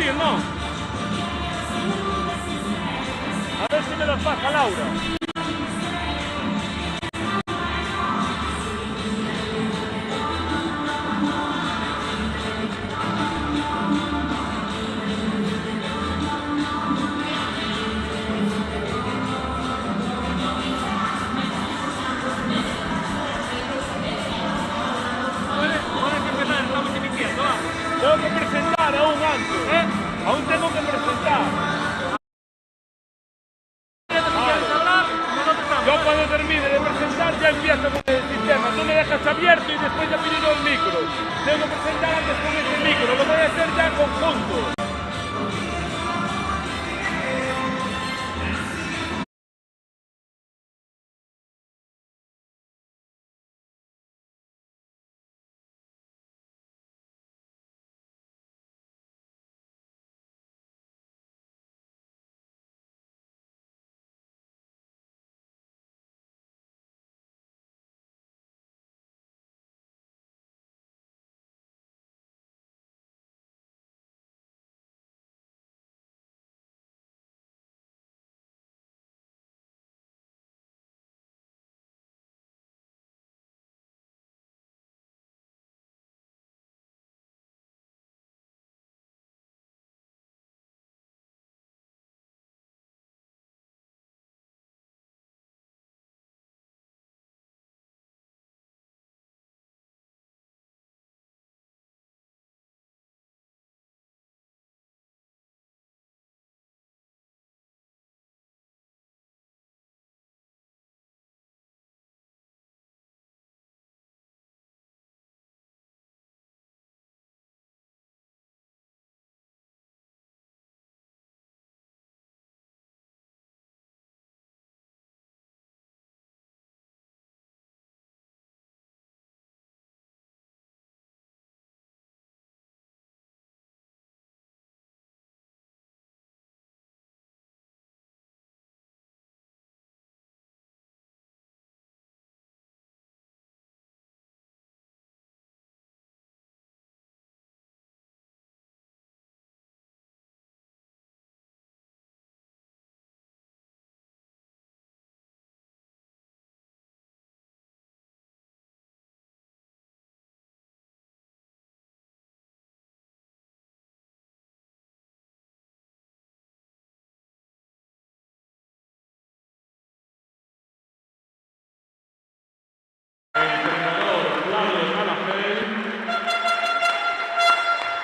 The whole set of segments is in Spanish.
repetir, ¿no? A ver si me las baja Laura. Tengo que presentar aún antes, ¿eh? Aún tengo que presentar. Yo cuando termine de presentar ya empiezo con el sistema. Tú me dejas abierto y después ya pido el micro. Tengo que presentar antes con ese micro. Lo voy a hacer ya conjunto.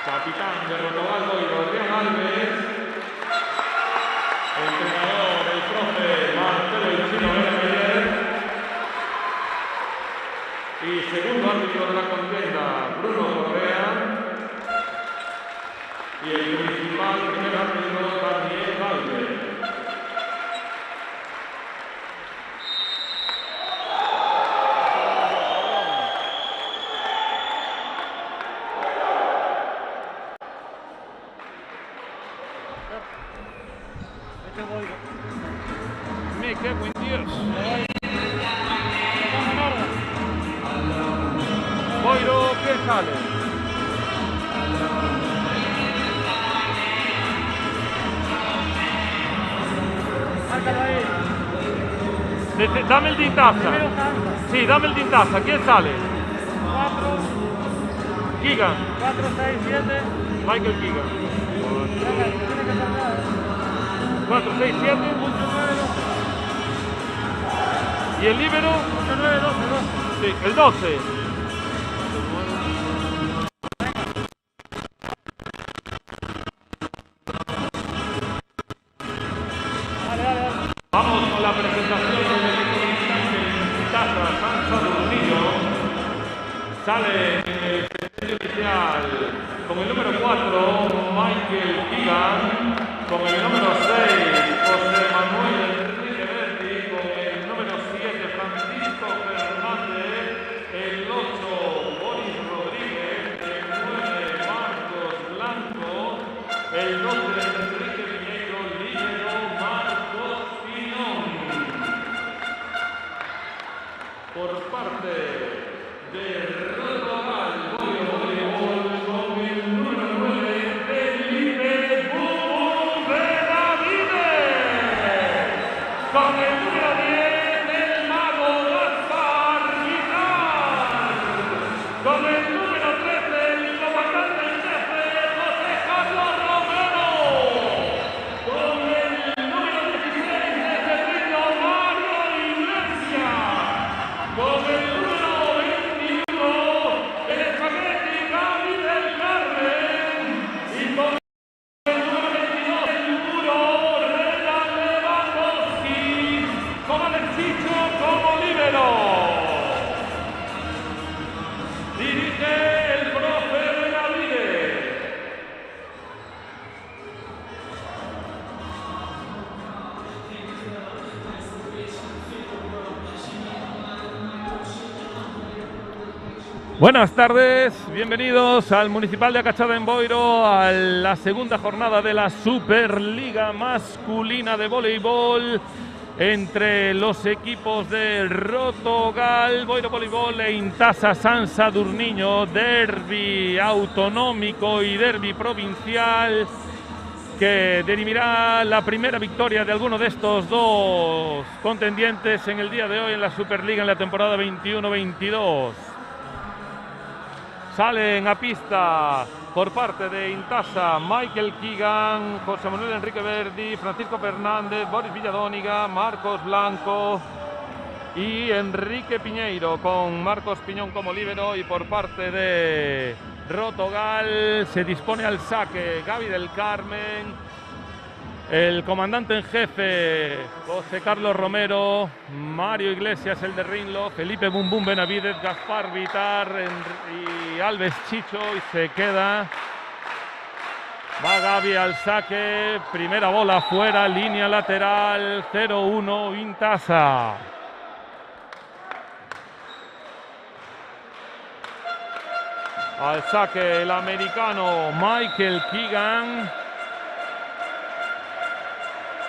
Capitán de Rotobaldo y Rodrián Alves. Entrenador, el profe Marcelo El Chino Benavides. Y segundo árbitro de la contienda, Bruno Correa. Y el principal primer árbitro, Daniel Valde. Me cago en Dios. Boiro, ¿qué sale? Márcalo ahí. Dame el Dintaza. Sí, dame el Dintaza. ¿Quién sale? 4. Keegan. 4, 6, 7. Michael Keegan. 4, 6, 7. 8, 9, 12. ¿Y el líbero? 8, 9, 12, 12. Sí, el 12. Vamos con la presentación del equipo de Taza San Saturnino. Sale el selección inicial con el número 4, Michael Keegan, con el número 6, José Manuel Enrique Berti, con el número 7, Francisco Fernández, el 8, Boris Rodríguez, el 9, Marcos Blanco, el 12, Enrique Viñeiro, líbero Marcos Pinón. Por parte de Rotogal, con el número 9, Felipe Buenas tardes, bienvenidos al Municipal de Acachada en Boiro, a la segunda jornada de la Superliga masculina de voleibol entre los equipos de Rotogal, Boiro Voleibol e Intasa San Sadurniño, derbi autonómico y derbi provincial, que dirimirá la primera victoria de alguno de estos dos contendientes en el día de hoy en la Superliga en la temporada 21-22. Salen a pista por parte de Intasa Michael Keegan, José Manuel Enrique Verdi, Francisco Fernández, Boris Villadóniga, Marcos Blanco y Enrique Piñeiro, con Marcos Piñón como líbero. Y por parte de Rotogal se dispone al saque Gaby del Carmen, el comandante en jefe José Carlos Romero, Mario Iglesias el de Rinlo, Felipe Bum Bum Benavidez, Gaspar Vitar y Alves Chicho, y se queda. Va Gaby al saque, primera bola fuera, línea lateral, 0-1 Intasa. Al saque el americano Michael Keegan.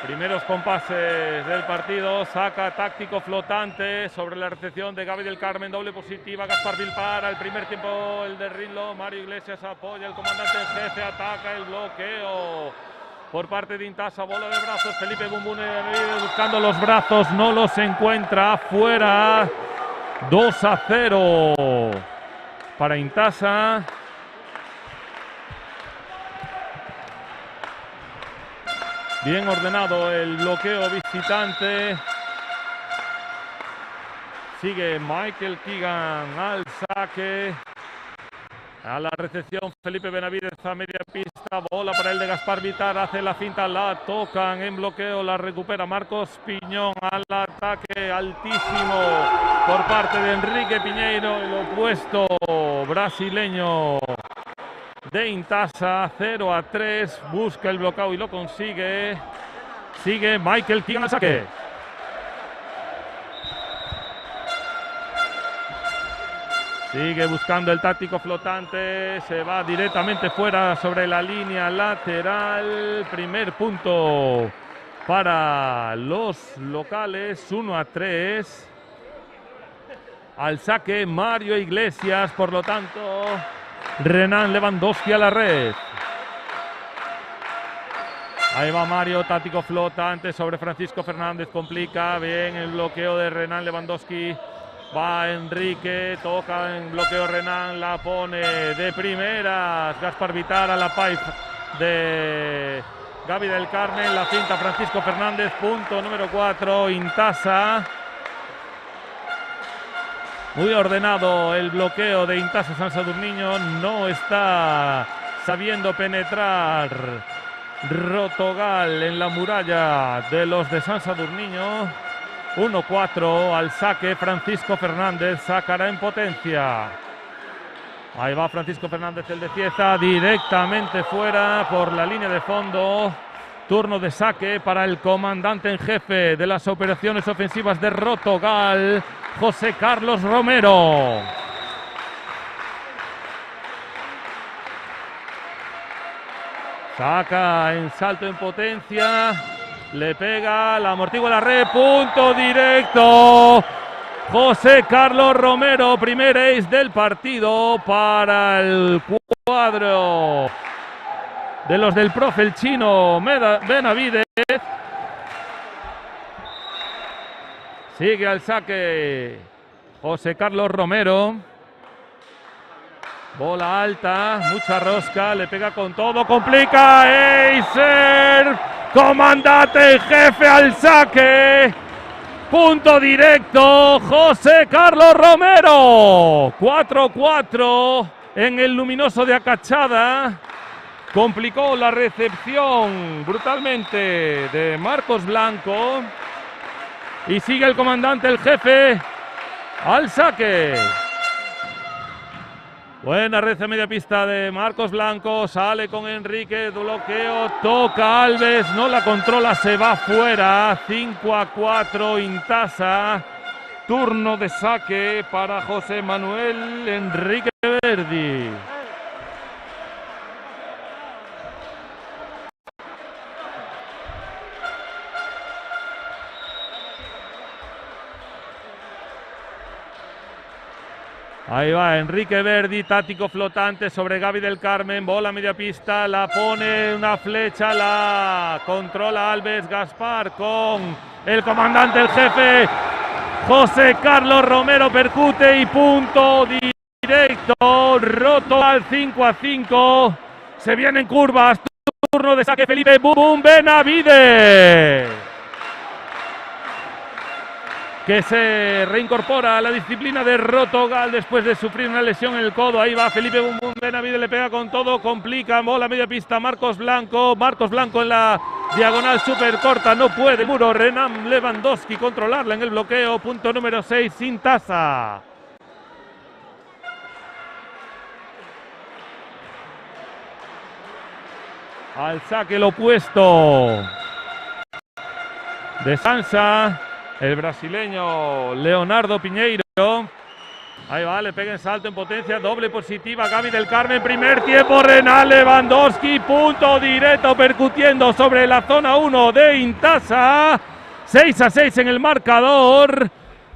Primeros compases del partido, saca táctico flotante sobre la recepción de Gaby del Carmen, doble positiva, Gaspar Vilpar, al primer tiempo el de Rinlo, Mario Iglesias apoya, el comandante en jefe, ataca el bloqueo por parte de Intasa, bola de brazos, Felipe Bumbune buscando los brazos, no los encuentra, fuera, 2-0 para Intasa. Bien ordenado el bloqueo visitante. Sigue Michael Keegan al saque. A la recepción Felipe Benavidez a media pista. Bola para el de Gaspar Vitar. Hace la finta, la tocan en bloqueo. La recupera Marcos Piñón al ataque altísimo por parte de Enrique Piñeiro. El opuesto brasileño de Intasa, 0-3, busca el bloqueo y lo consigue. Sigue Michael Keegan al saque. Sigue buscando el táctico flotante, se va directamente fuera sobre la línea lateral. Primer punto para los locales, 1-3. Al saque Mario Iglesias, por lo tanto Renan Lewandowski a la red. Ahí va Mario, táctico flotante sobre Francisco Fernández, complica bien el bloqueo de Renan Lewandowski. Va Enrique, toca en bloqueo Renan, la pone de primeras Gaspar Vitar a la pipe de Gaby del Carmen, la cinta Francisco Fernández, punto número 4, Intasa. Muy ordenado el bloqueo de Intasa San Sadurniño, no está sabiendo penetrar Rotogal en la muralla de los de San Sadurniño. 1-4 al saque Francisco Fernández, sacará en potencia. Ahí va Francisco Fernández, el de Cieza, directamente fuera por la línea de fondo. Turno de saque para el comandante en jefe de las operaciones ofensivas de Rotogal, José Carlos Romero. Saca en salto en potencia, le pega, la amortigua la red, punto directo. José Carlos Romero, primer ace del partido para el cuadro de los del profe el chino Benavidez. Sigue al saque José Carlos Romero. Bola alta, mucha rosca, le pega con todo, complica, acer, comandante en jefe al saque. Punto directo, José Carlos Romero. 4-4 en el luminoso de Acachada. Complicó la recepción brutalmente de Marcos Blanco. Y sigue el comandante, el jefe, al saque. Buena red a media pista de Marcos Blanco, sale con Enrique, bloqueo, toca Alves, no la controla, se va fuera, 5-4 Intasa. Turno de saque para José Manuel Enrique Verdi. Ahí va Enrique Verdi, táctico flotante sobre Gaby del Carmen, bola a media pista, la pone una flecha, la controla Alves Gaspar con el comandante, el jefe, José Carlos Romero, percute y punto directo, roto al 5-5, se vienen curvas, turno de saque Felipe Bum Benavides, que se reincorpora a la disciplina de Rotogal después de sufrir una lesión en el codo. Ahí va Felipe Bum Benavides, le pega con todo, complica, bola media pista, Marcos Blanco en la diagonal súper corta, no puede muro, Renan Lewandowski controlarla en el bloqueo, punto número 6, sin tasa. Al saque el opuesto de Sansa, el brasileño Leonardo Piñeiro. Ahí va, le pega en salto, en potencia, doble positiva, Gaby del Carmen, primer tiempo, Renan Lewandowski, punto directo, percutiendo sobre la zona 1 de Intasa, 6-6 en el marcador,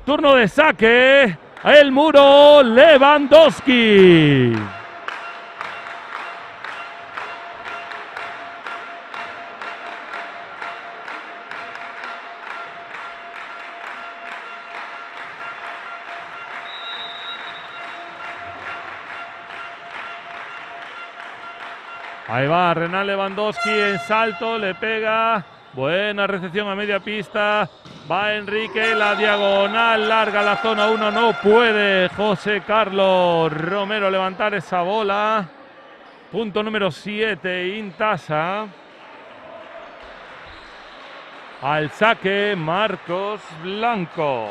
turno de saque, el muro Lewandowski. Ahí va Renan Lewandowski en salto, le pega, buena recepción a media pista, va Enrique, la diagonal larga, la zona 1, no puede José Carlos Romero levantar esa bola, punto número 7, Intasa. Al saque Marcos Blanco.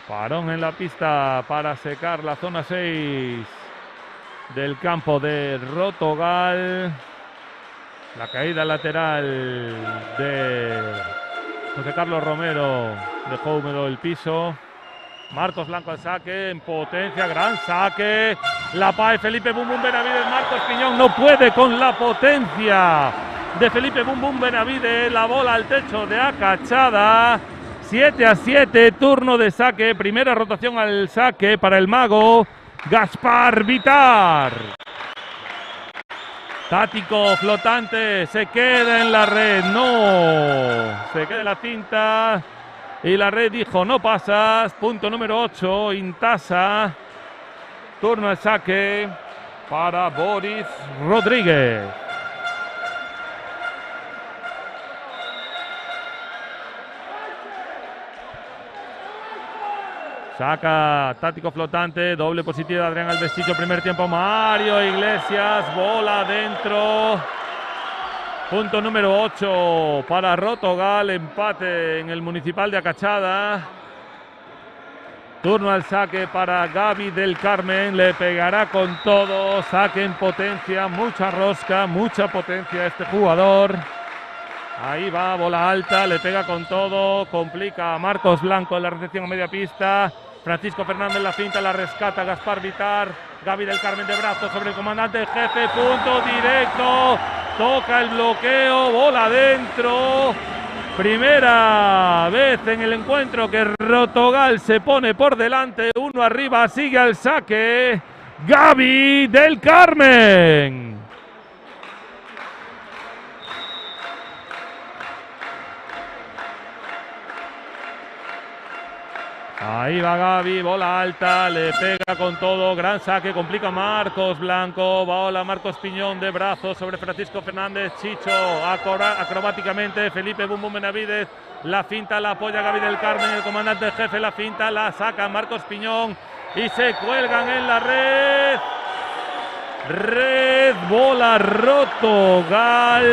Parón en la pista para secar la zona 6 del campo de Rotogal. La caída lateral de José Carlos Romero dejó húmedo el piso. Marcos Blanco al saque, en potencia, gran saque. La PAE, Felipe Bum Benavides, Marcos Piñón no puede con la potencia de Felipe Bum Benavides. La bola al techo de Acachada. 7-7, turno de saque, primera rotación al saque para el mago Gaspar Vitar. Tático flotante, se queda en la red, no, se queda en la cinta y la red dijo no pasas, punto número 8, Intasa, turno al saque para Boris Rodríguez. Saca táctico flotante, doble positiva de Adrián Alvestillo, primer tiempo Mario Iglesias, bola adentro. Punto número 8 para Rotogal, empate en el Municipal de Acachada. Turno al saque para Gaby del Carmen, le pegará con todo, saque en potencia, mucha rosca, mucha potencia este jugador. Ahí va, bola alta, le pega con todo, complica a Marcos Blanco en la recepción a media pista. Francisco Fernández la finta, la rescata Gaspar Vitar. Gaby del Carmen de brazo sobre el comandante jefe, punto directo. Toca el bloqueo, bola adentro. Primera vez en el encuentro que Rotogal se pone por delante. Uno arriba, sigue al saque Gaby del Carmen. Ahí va Gaby, bola alta, le pega con todo, gran saque, complica Marcos Blanco, bola Marcos Piñón de brazos sobre Francisco Fernández, Chicho acrobáticamente, Felipe Bum Benavides, la finta la apoya Gaby del Carmen, el comandante jefe la finta, la saca Marcos Piñón y se cuelgan en la red. Red, bola Rotogal.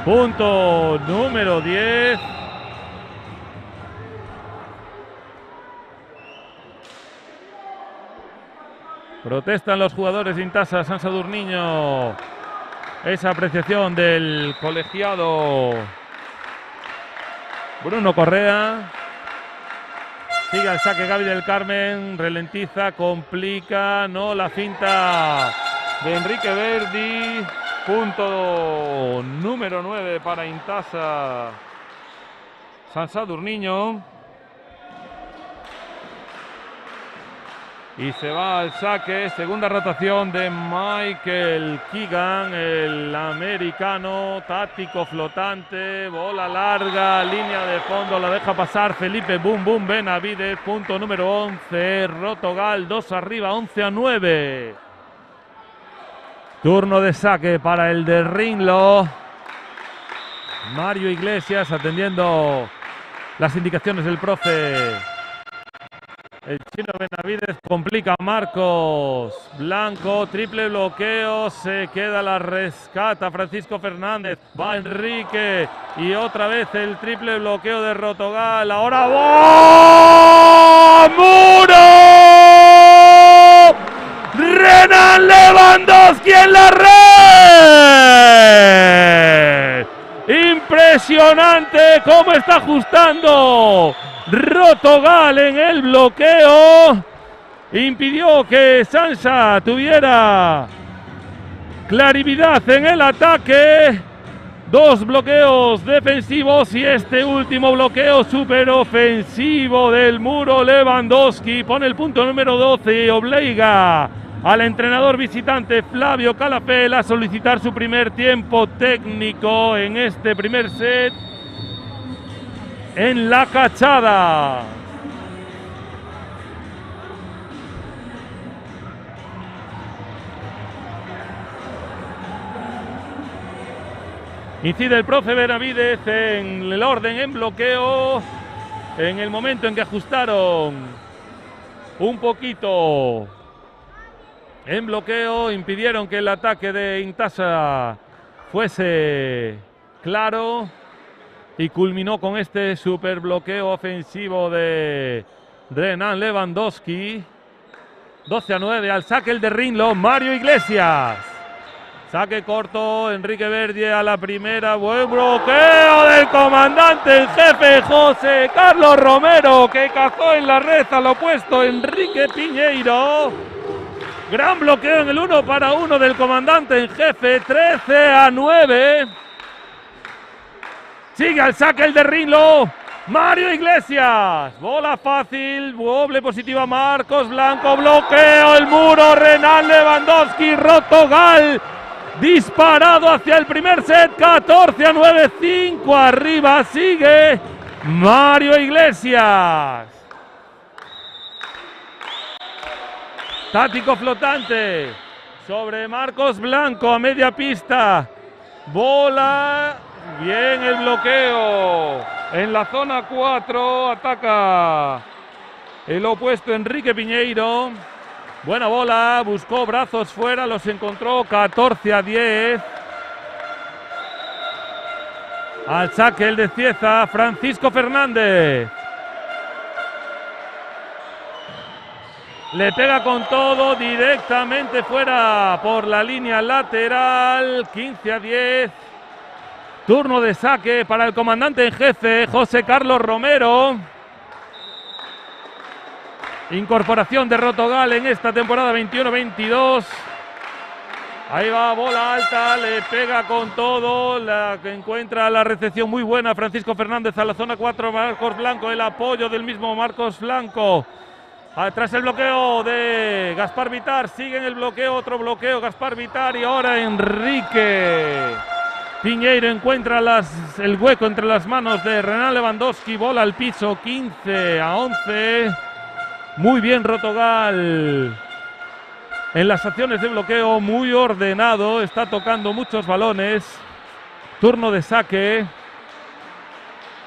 Punto número 10. Protestan los jugadores de Intasa San Sadurniño. Esa apreciación del colegiado Bruno Correa. Sigue al saque Gaby del Carmen, ralentiza, complica, no, la finta de Enrique Verdi. Punto número 9 para Intasa San Sadurniño. Y se va al saque, segunda rotación de Michael Keegan, el americano, táctico flotante, bola larga, línea de fondo, la deja pasar Felipe Bum Bum Benavides, punto número 11, Rotogal 2 arriba, 11-9. Turno de saque para el de Rinlo. Mario Iglesias atendiendo las indicaciones del profe. El chino Benavides complica a Marcos Blanco, triple bloqueo, se queda, la rescata Francisco Fernández, va Enrique y otra vez el triple bloqueo de Rotogal, ahora ¡va! ¡Muro! ¡Renan Lewandowski en la red! Impresionante cómo está ajustando Rotogal en el bloqueo. Impidió que Sansa tuviera claridad en el ataque. Dos bloqueos defensivos y este último bloqueo súper ofensivo del muro. Lewandowski pone el punto número 12 y obliga al entrenador visitante Flavio Calafel a solicitar su primer tiempo técnico en este primer set en la Cachada. Incide el profe Benavides en el orden en bloqueo. En el momento en que ajustaron un poquito en bloqueo, impidieron que el ataque de Intasa fuese claro. Y culminó con este super bloqueo ofensivo de Renan Lewandowski. 12-9 al saque el de Rinlo, Mario Iglesias. Saque corto, Enrique Verdi a la primera. Buen bloqueo del comandante en jefe José Carlos Romero, que cazó en la red al opuesto Enrique Piñeiro. Gran bloqueo en el 1-1 del comandante en jefe, 13-9. Sigue al saque el de Rinlo, Mario Iglesias. Bola fácil, doble positiva Marcos Blanco, bloqueo el muro, Renan Lewandowski, Rotogal. Disparado hacia el primer set, 14-9, 5 arriba, sigue Mario Iglesias. Tático flotante sobre Marcos Blanco a media pista. Bola. Bien el bloqueo en la zona 4, ataca el opuesto Enrique Piñeiro. Buena bola, buscó brazos fuera, los encontró, 14-10. Al saque el de Cieza, Francisco Fernández. Le pega con todo, directamente fuera por la línea lateral, 15-10. Turno de saque para el comandante en jefe, José Carlos Romero. Incorporación de Rotogal en esta temporada 21-22. Ahí va, bola alta, le pega con todo, la que encuentra la recepción muy buena Francisco Fernández a la zona 4, Marcos Blanco, el apoyo del mismo Marcos Blanco. Tras el bloqueo de Gaspar Vitar, sigue en el bloqueo, otro bloqueo Gaspar Vitar y ahora Enrique Piñeiro encuentra el hueco entre las manos de Renan Lewandowski, bola al piso, 15-11. Muy bien Rotogal en las acciones de bloqueo, muy ordenado, está tocando muchos balones. Turno de saque,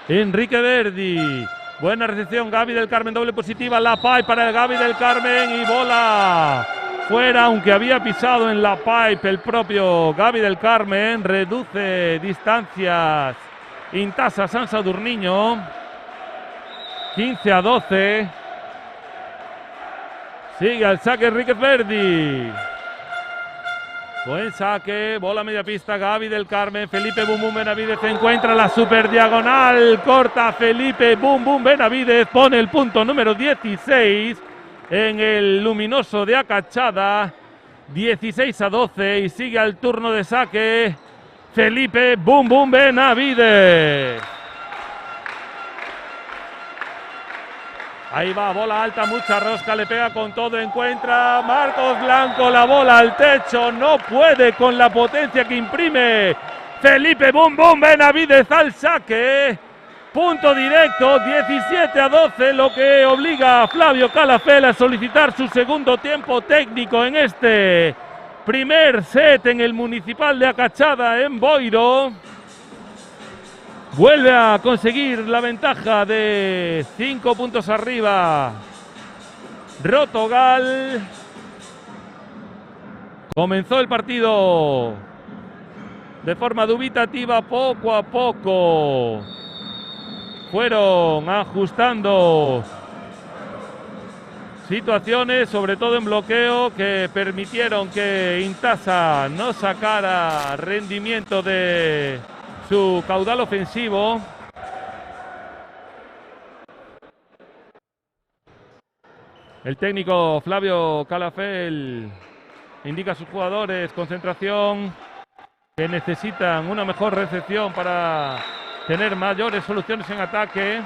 Enrique Verdi. Buena recepción, Gaby del Carmen, doble positiva, la pipe para el Gaby del Carmen y bola fuera, aunque había pisado en la pipe el propio Gaby del Carmen. Reduce distancias Intasa San Sadurniño, 15-12. Sigue al saque Enríquez Verdi. Buen saque, bola media pista, Gaby del Carmen, Felipe Bum Bum Benavidez encuentra la super diagonal, corta Felipe Bum Bum Benavidez, pone el punto número 16 en el luminoso de Acachada, 16-12 y sigue al turno de saque Felipe Bum Bum Benavidez. Ahí va, bola alta, mucha rosca, le pega con todo, encuentra Marcos Blanco la bola al techo, no puede con la potencia que imprime Felipe Bum Bum Benavidez al saque. Punto directo, 17-12, lo que obliga a Flavio Calafell a solicitar su segundo tiempo técnico en este primer set en el Municipal de Acachada en Boiro. Vuelve a conseguir la ventaja de 5 puntos arriba Rotogal. Comenzó el partido de forma dubitativa, poco a poco fueron ajustando situaciones, sobre todo en bloqueo, que permitieron que Intasa no sacara rendimiento de su caudal ofensivo. El técnico Flavio Calafell indica a sus jugadores concentración, que necesitan una mejor recepción para tener mayores soluciones en ataque.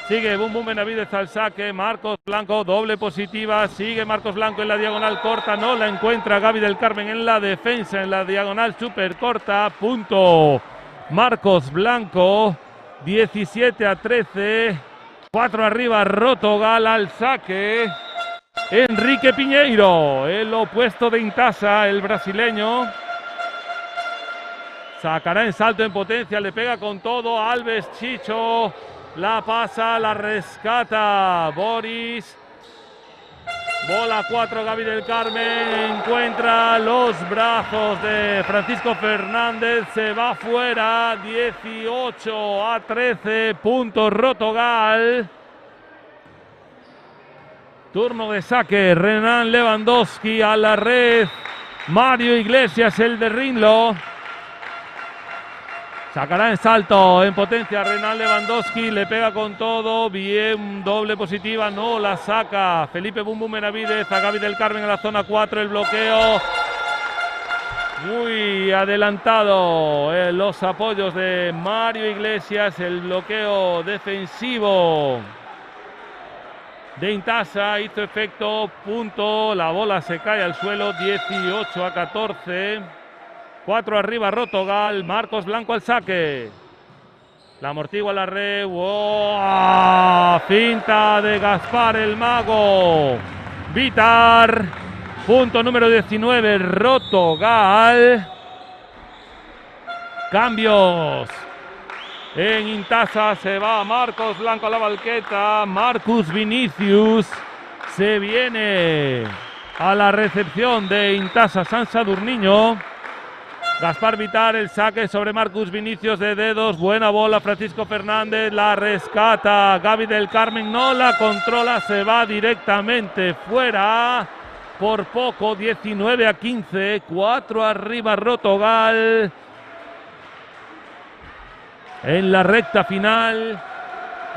Sigue Bum Bum Benavidez al saque, Marcos Blanco, doble positiva, sigue Marcos Blanco en la diagonal corta, no la encuentra Gaby del Carmen en la defensa, en la diagonal súper corta, punto Marcos Blanco, 17-13, 4 arriba Rotogal al saque, Enrique Piñeiro, el opuesto de Intasa, el brasileño. Sacará en salto en potencia, le pega con todo Alves Chicho, la pasa, la rescata Boris. Bola 4, Gaby del Carmen, encuentra los brazos de Francisco Fernández, se va fuera, 18-13, puntos Rotogal. Turno de saque, Renan Lewandowski a la red, Mario Iglesias, el de Rinlo. Sacará en salto, en potencia, Renan Lewandowski, le pega con todo, bien, doble positiva, no la saca Felipe Bum Bum Benavidez a Gaby del Carmen en la zona 4, el bloqueo muy adelantado, los apoyos de Mario Iglesias, el bloqueo defensivo de Intasa hizo efecto, punto, la bola se cae al suelo, 18-14. 4 arriba Rotogal, Marcos Blanco al saque. La amortigua la red, ¡wow! Finta de Gaspar el Mago. Vitar, punto número 19, Rotogal. Cambios. En Intasa se va Marcos Blanco a la banqueta, Marcus Vinicius se viene a la recepción de Intasa San Sadurniño. Gaspar Vitar, el saque sobre Marcus Vinicius de dedos, buena bola, Francisco Fernández la rescata, Gaby del Carmen no la controla, se va directamente fuera, por poco, 19-15, 4 arriba Rotogal, en la recta final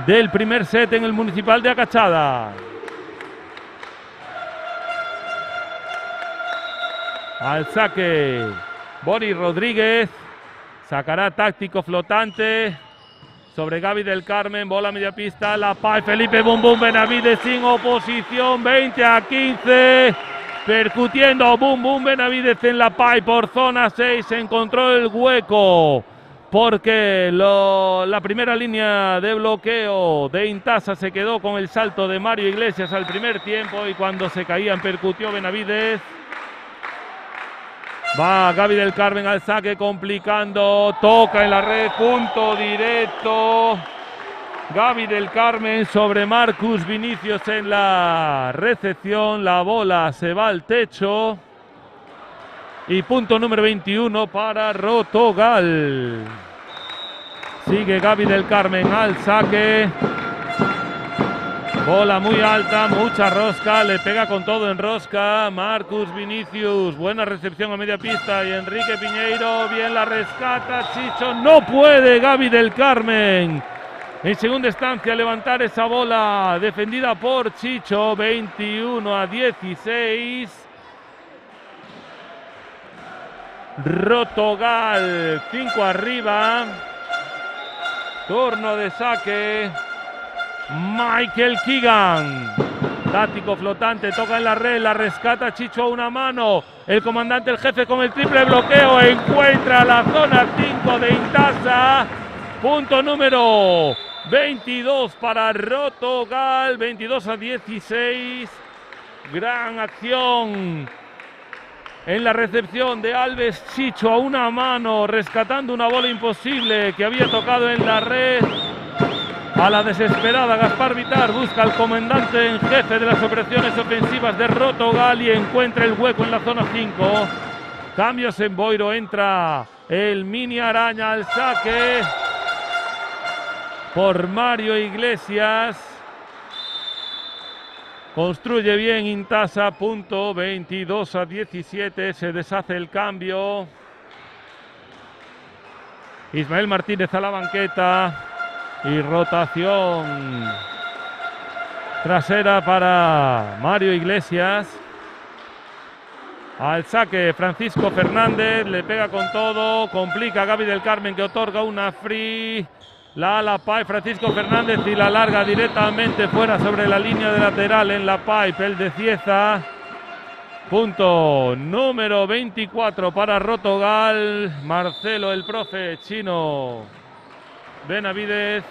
del primer set en el Municipal de Acachada. Al saque Boris Rodríguez, sacará táctico flotante sobre Gaby del Carmen, bola media pista, la PAI, Felipe Bum Bum Benavidez sin oposición, 20-15, percutiendo Bum Bum Benavidez en la PAI por zona 6, encontró el hueco, porque la primera línea de bloqueo de Intasa se quedó con el salto de Mario Iglesias al primer tiempo y cuando se caían percutió Benavidez. Va Gaby del Carmen al saque, complicando, toca en la red, punto directo. Gaby del Carmen sobre Marcus Vinicius en la recepción, la bola se va al techo. Y punto número 21 para Rotogal. Sigue Gaby del Carmen al saque. Bola muy alta, mucha rosca, le pega con todo en rosca. Marcus Vinicius, buena recepción a media pista y Enrique Piñeiro, bien la rescata. Chicho, no puede Gaby del Carmen. En segunda instancia levantar esa bola defendida por Chicho, 21-16. Rotogal, 5 arriba. Turno de saque. Michael Keegan, táctico flotante, toca en la red, la rescata Chicho a una mano. El comandante, el jefe con el triple bloqueo, encuentra la zona 5 de Intasa. Punto número 22 para Rotogal, 22-16. Gran acción en la recepción de Alves Chicho a una mano, rescatando una bola imposible que había tocado en la red. A la desesperada, Gaspar Vitar busca al comandante en jefe de las operaciones ofensivas de Rotogal y encuentra el hueco en la zona 5. Cambios en Boiro, entra el Mini Araña al saque por Mario Iglesias. Construye bien Intasa, punto 22-17, se deshace el cambio. Ismael Martínez a la banqueta. Y rotación trasera para Mario Iglesias. Al saque Francisco Fernández, le pega con todo, complica a Gaby del Carmen que otorga una free. La ala pipe Francisco Fernández y la larga directamente fuera sobre la línea de lateral en la pipe, el de Cieza. Punto número 24 para Rotogal. Marcelo, el profe chino Benavides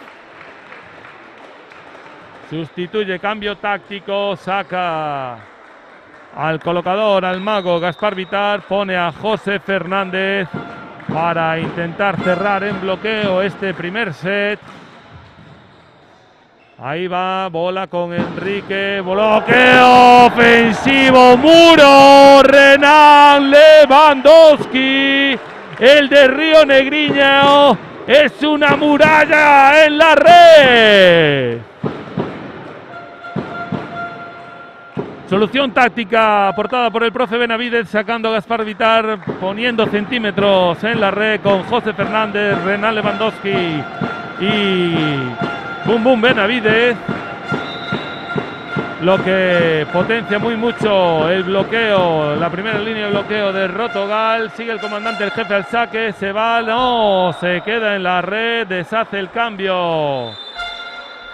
sustituye, cambio táctico, saca al colocador, al mago Gaspar Vitar, pone a José Fernández para intentar cerrar en bloqueo este primer set. Ahí va, bola con Enrique, bloqueo ofensivo, muro, Renan Lewandowski, el de Río Negriño. Es una muralla en la red. Solución táctica aportada por el profe Benavides, sacando a Gaspar Vitar, poniendo centímetros en la red con José Fernández, Renan Lewandowski y Bum Bum Benavides. Lo que potencia muy mucho el bloqueo, la primera línea de bloqueo de Rotogal. Sigue el comandante, el jefe al saque, se va, no, se queda en la red, deshace el cambio.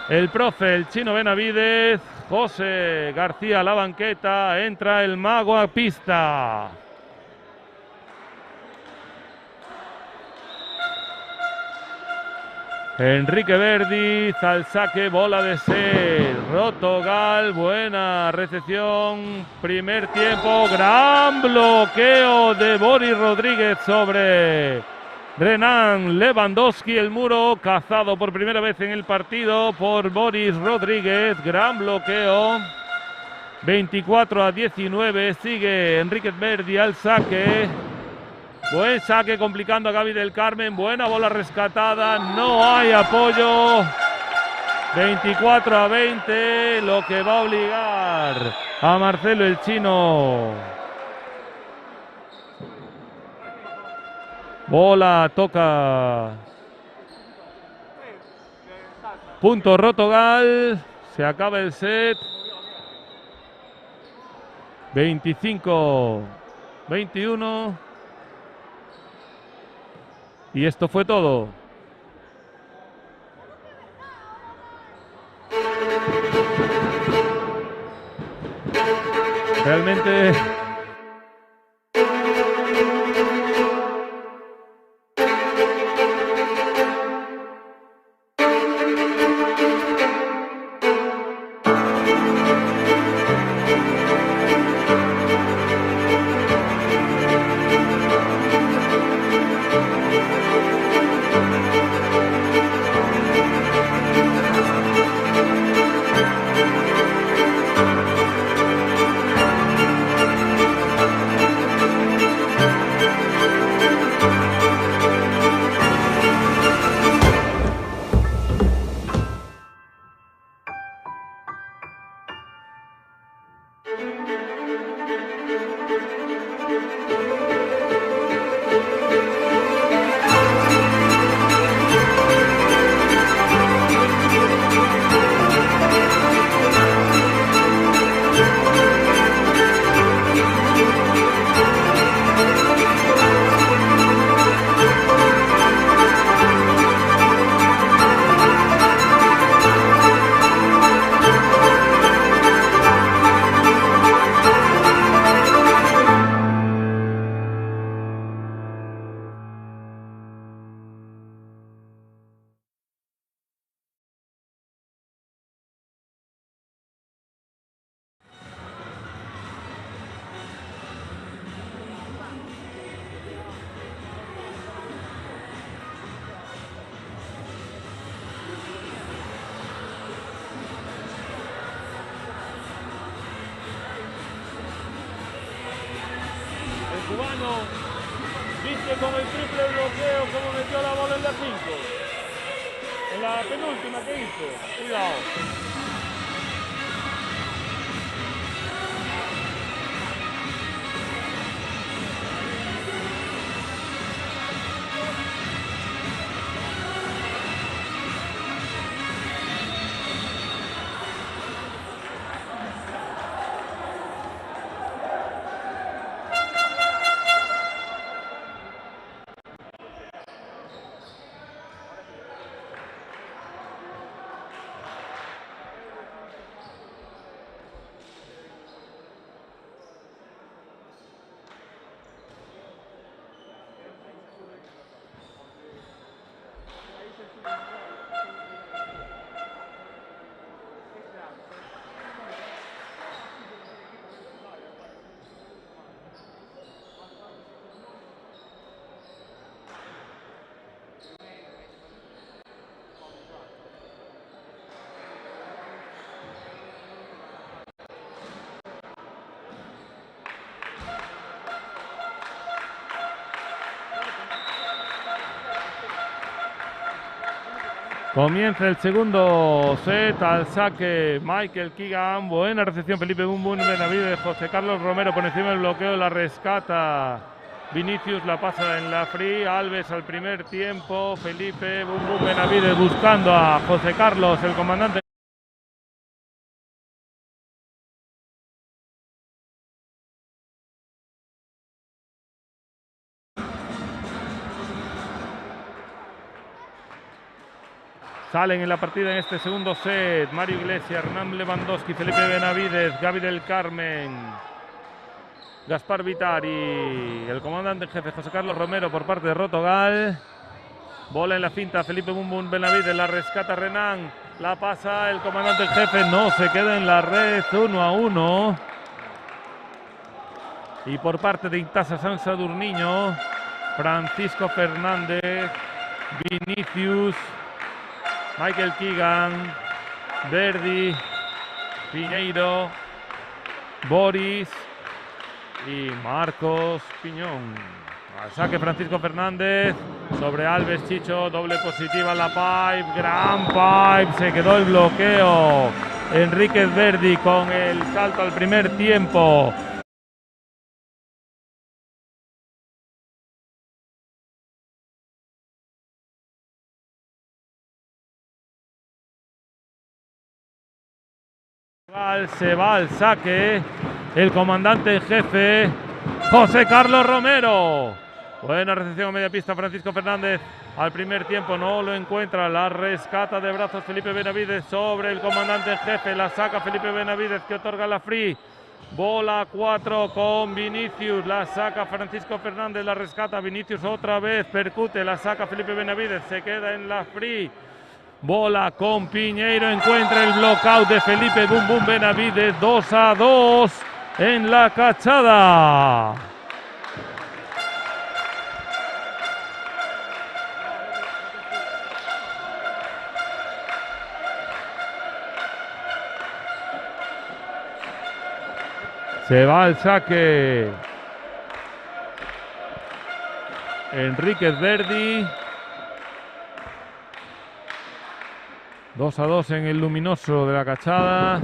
El profe, el chino Benavides, José García a la banqueta, entra el mago a pista. Enrique Verdi al saque, bola de set. Rotogal, buena recepción. Primer tiempo, gran bloqueo de Boris Rodríguez sobre Renan Lewandowski. El muro cazado por primera vez en el partido por Boris Rodríguez. Gran bloqueo. 24-19. Sigue Enrique Verdi al saque. Buen saque complicando a Gaby del Carmen. Buena bola rescatada. No hay apoyo. 24-20. Lo que va a obligar a Marcelo el chino. Bola toca. Punto Rotogal. Se acaba el set. 25-21. Y esto fue todo. Realmente uno. Viste con el triple bloqueo como metió la bola en la 5. En la penúltima que hizo. Cuidado. Comienza el segundo set, al saque Michael Keegan, buena recepción Felipe Bum Bum Benavides, José Carlos Romero por encima del bloqueo, la rescata Vinicius, la pasa en la free, Alves al primer tiempo, Felipe Bum Bum Benavides buscando a José Carlos, el comandante. Salen en la partida en este segundo set Mario Iglesias, Hernán Lewandowski, Felipe Benavides, Gaby del Carmen, Gaspar Vitari, el comandante en jefe José Carlos Romero por parte de Rotogal. Bola en la cinta, Felipe Bum Bum Benavides, la rescata Renan, la pasa el comandante en jefe, no se queda en la red, 1-1. Y por parte de Intasa San Sadurniño, Francisco Fernández, Vinicius, Michael Keegan, Verdi, Piñeiro, Boris y Marcos Piñón. Al saque Francisco Fernández sobre Alves Chicho, doble positiva la pipe, gran pipe, se quedó el bloqueo. Enríquez Verdi con el salto al primer tiempo. Se va al saque el comandante en jefe José Carlos Romero. Buena recepción a media pista Francisco Fernández. Al primer tiempo no lo encuentra, la rescata de brazos Felipe Benavides sobre el comandante en jefe. La saca Felipe Benavides que otorga la free. Bola 4 con Vinicius, la saca Francisco Fernández, la rescata Vinicius otra vez, percute, la saca Felipe Benavides, se queda en la free. Bola con Piñeiro, encuentra el blockout de Felipe Bum Bum Benavides, 2-2 en la cachada. Se va al saque Enríquez Verdi. 2-2 en el luminoso de la cachada.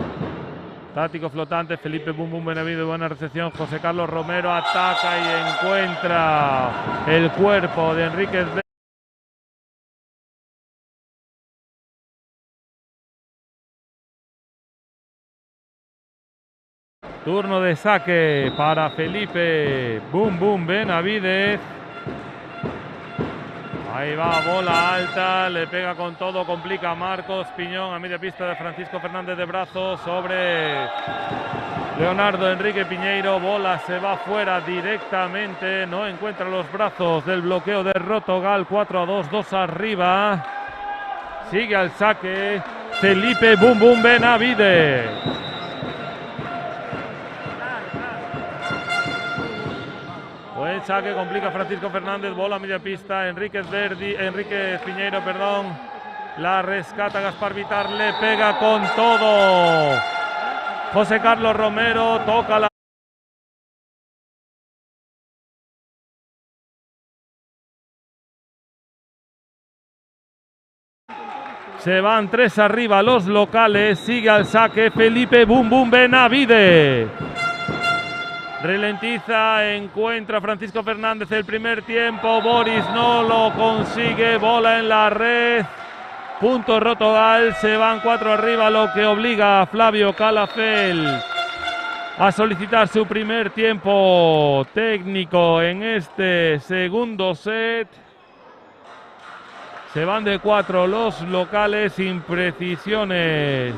Tático flotante, Felipe Bum Bum Benavides, buena recepción. José Carlos Romero ataca y encuentra el cuerpo de Enríquez Verdi. Turno de saque para Felipe Bum Bum Benavides. Ahí va, bola alta, le pega con todo, complica a Marcos Piñón a media pista de Francisco Fernández de brazos sobre Leonardo Enrique Piñeiro. Bola se va fuera directamente, no encuentra los brazos del bloqueo de Rotogal. 4-2, 2 arriba. Sigue al saque Felipe Bum Bum Benavides. Buen saque, complica Francisco Fernández, bola a media pista, Enríquez Piñeiro, perdón. La rescata Gaspar Vitar, le pega con todo. José Carlos Romero toca la Se van 3 arriba los locales. Sigue al saque Felipe Bum Bum Benavides. Ralentiza, encuentra Francisco Fernández el primer tiempo. Boris no lo consigue. Bola en la red. Punto Rotogal. Se van 4 arriba, lo que obliga a Flavio Calafell a solicitar su primer tiempo técnico en este segundo set. Se van de 4 los locales, imprecisiones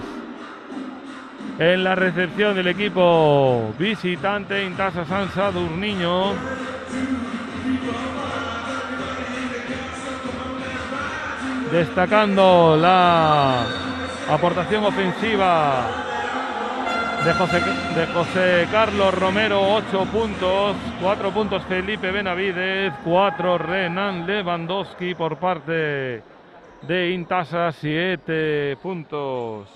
en la recepción del equipo visitante Intasa San Sadurniño. Destacando la aportación ofensiva de José Carlos Romero, 8 puntos, 4 puntos Felipe Benavides, 4 Renan Lewandowski por parte de Intasa, 7 puntos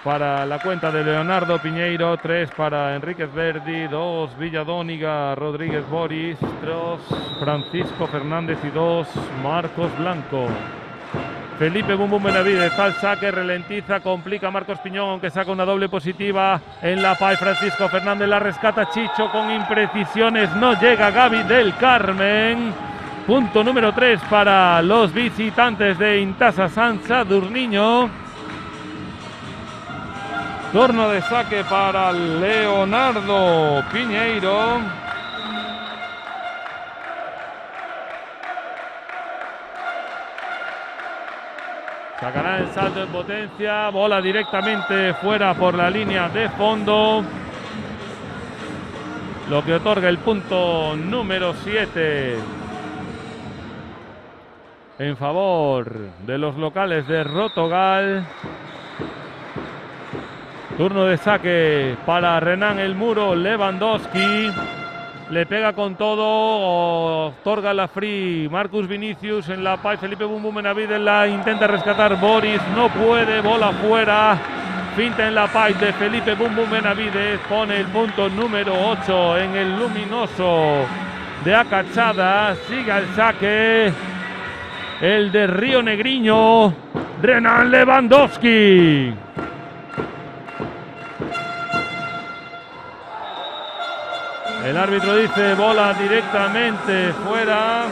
para la cuenta de Leonardo Piñeiro, 3 para Enríquez Verdi, 2 Villadóniga Rodríguez Boris, 2 Francisco Fernández y 2 Marcos Blanco. Felipe Bum Bum Benavides está al saque, ralentiza, complica Marcos Piñón, aunque saca una doble positiva en la PAI. Francisco Fernández la rescata Chicho con imprecisiones, no llega Gaby del Carmen. Punto número 3 para los visitantes de Intasa San Sadurniño. Turno de saque para Leonardo Piñeiro. Sacará el salto en potencia, bola directamente fuera por la línea de fondo, lo que otorga el punto número 7 en favor de los locales de Rotogal. Turno de saque para Renan El Muro Lewandowski. Le pega con todo, otorga la free Marcus Vinicius en la PAI. Felipe Bum Bum Benavides la intenta rescatar Boris, no puede, bola fuera. Finta en la PAI de Felipe Bum Bum Benavides, pone el punto número 8 en el luminoso de Acachada. Sigue al saque el de Río Negriño, Renan Lewandowski. El árbitro dice bola directamente fuera.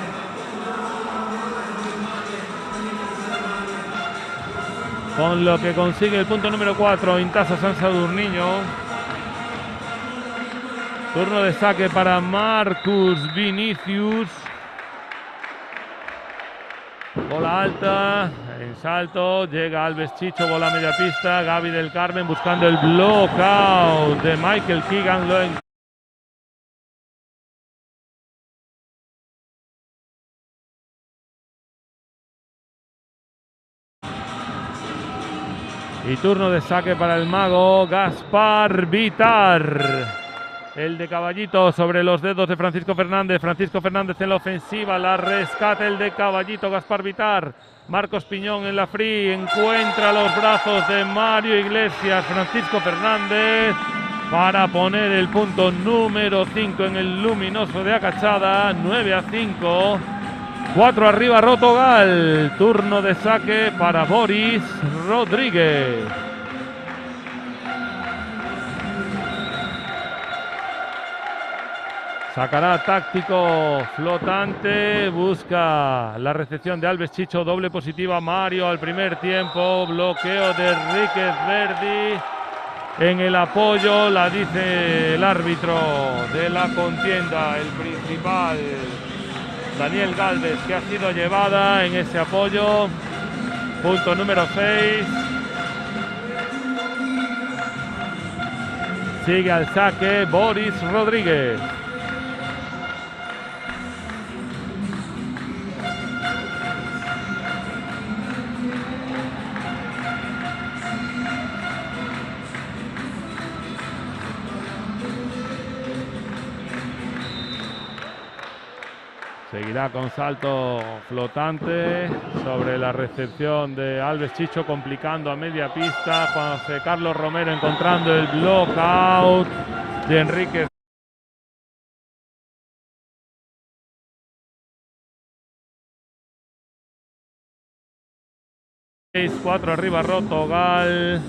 Con lo que consigue el punto número 4 Intasa San Sadurniño. Turno de saque para Marcus Vinicius. Bola alta, en salto, llega Alves Chicho, bola a media pista. Gaby del Carmen buscando el blockout de Michael Keegan. Y turno de saque para el mago Gaspar Vitar. El de Caballito sobre los dedos de Francisco Fernández. Francisco Fernández en la ofensiva. La rescata el de Caballito, Gaspar Vitar. Marcos Piñón en la free. Encuentra los brazos de Mario Iglesias. Francisco Fernández para poner el punto número 5 en el luminoso de Acachada. 9-5. 4 arriba Rotogal. Turno de saque para Boris Rodríguez. Sacará táctico flotante. Busca la recepción de Alves Chicho. Doble positiva Mario al primer tiempo. Bloqueo de Enríquez Verdi. En el apoyo la dice el árbitro de la contienda, el principal, Daniel Galvez, que ha sido llevada en ese apoyo. Punto número 6. Sigue al saque Boris Rodríguez. Seguirá con salto flotante sobre la recepción de Alves Chicho, complicando a media pista. José Carlos Romero encontrando el blockout de Enríquez. 4 arriba Rotogal.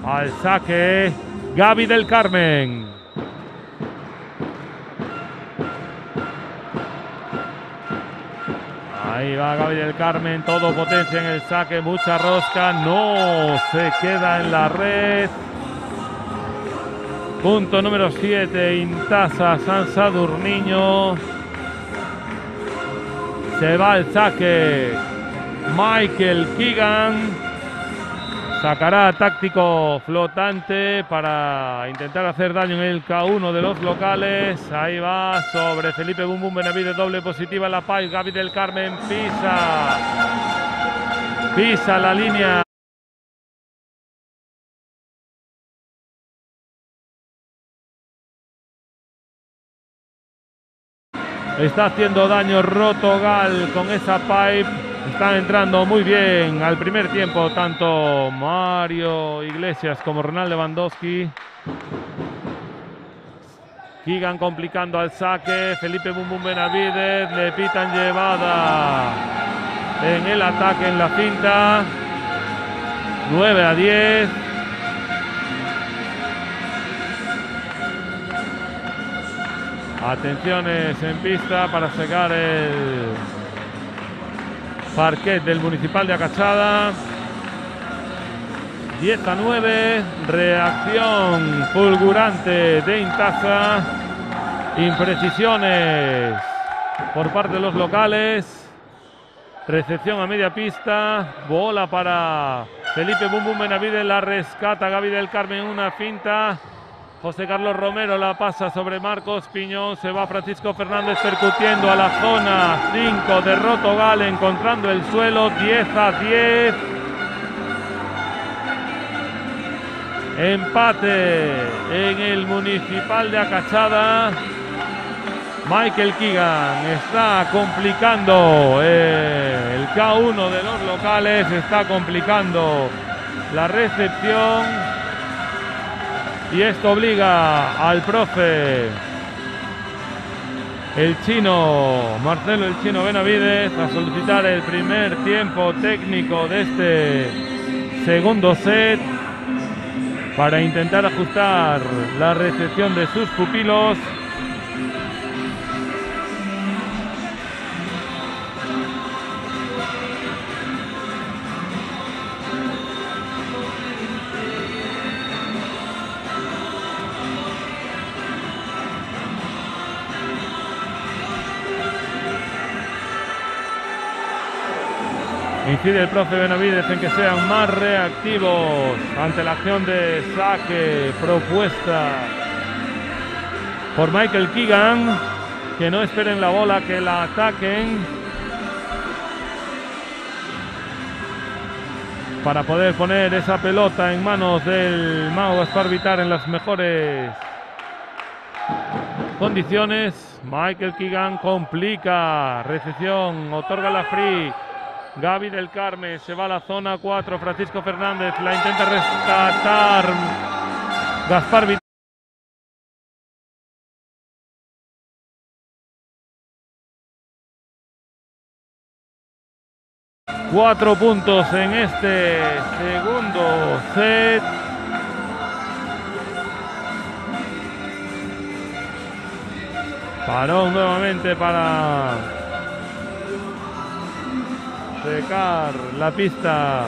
Al saque Gaby del Carmen. Ahí va Gaby del Carmen, todo potencia en el saque, mucha rosca, no se queda en la red. Punto número 7, Intasa San Sadurniño. Se va al saque Michael Keegan. Sacará táctico flotante para intentar hacer daño en el K1 de los locales. Ahí va sobre Felipe Bum Bum Benavides, doble positiva en la PAI. Gaby del Carmen pisa la línea. Está haciendo daño Rotogal con esa pipe. Están entrando muy bien al primer tiempo tanto Mario Iglesias como Ronald Lewandowski. Keegan complicando al saque. Felipe Bum Bum Benavides, le pitan llevada en el ataque en la cinta. 9-10. Atenciones en pista para secar el parquet del Municipal de Acachada. 10-9, reacción fulgurante de Intasa, imprecisiones por parte de los locales, recepción a media pista, bola para Felipe Bum Bum Benavides, la rescata Gaby del Carmen, una finta. José Carlos Romero la pasa sobre Marcos Piñón, se va Francisco Fernández percutiendo a la zona 5 de Rotogal, encontrando el suelo. 10-10. Empate en el Municipal de Acachada. Michael Keegan está complicando el K1 de los locales, está complicando la recepción. Y esto obliga al profe, el chino, Marcelo el Chino Benavides, a solicitar el primer tiempo técnico de este segundo set para intentar ajustar la recepción de sus pupilos. Incide el profe Benavides en que sean más reactivos ante la acción de saque propuesta por Michael Keegan, que no esperen la bola, que la ataquen para poder poner esa pelota en manos del mago Gaspar Vitar en las mejores condiciones. Michael Keegan complica, recepción, otorga la free. Gaby del Carmen se va a la zona 4. Francisco Fernández la intenta rescatar. Gaspar Vitar. Cuatro puntos en este segundo set. Parón nuevamente para secar la pista.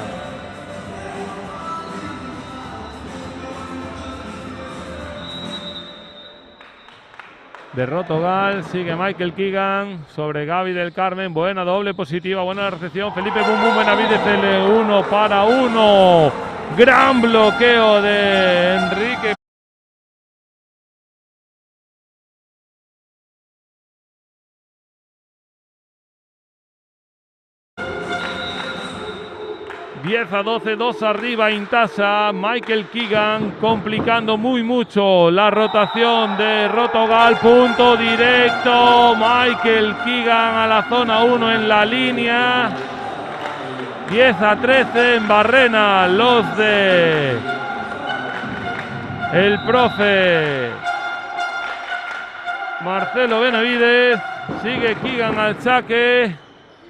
De Rotogal, sigue Michael Keegan sobre Gaby del Carmen, buena doble positiva, buena recepción, Felipe Bum Bum Benavides, el 1 para 1, gran bloqueo de Enrique. 10-12, 2 arriba Intasa. Michael Keegan complicando muy mucho la rotación de Rotogal. Punto directo. Michael Keegan a la zona 1 en la línea. 10-13 en Barrena. Los de el profe Marcelo Benavides. Sigue Keegan al saque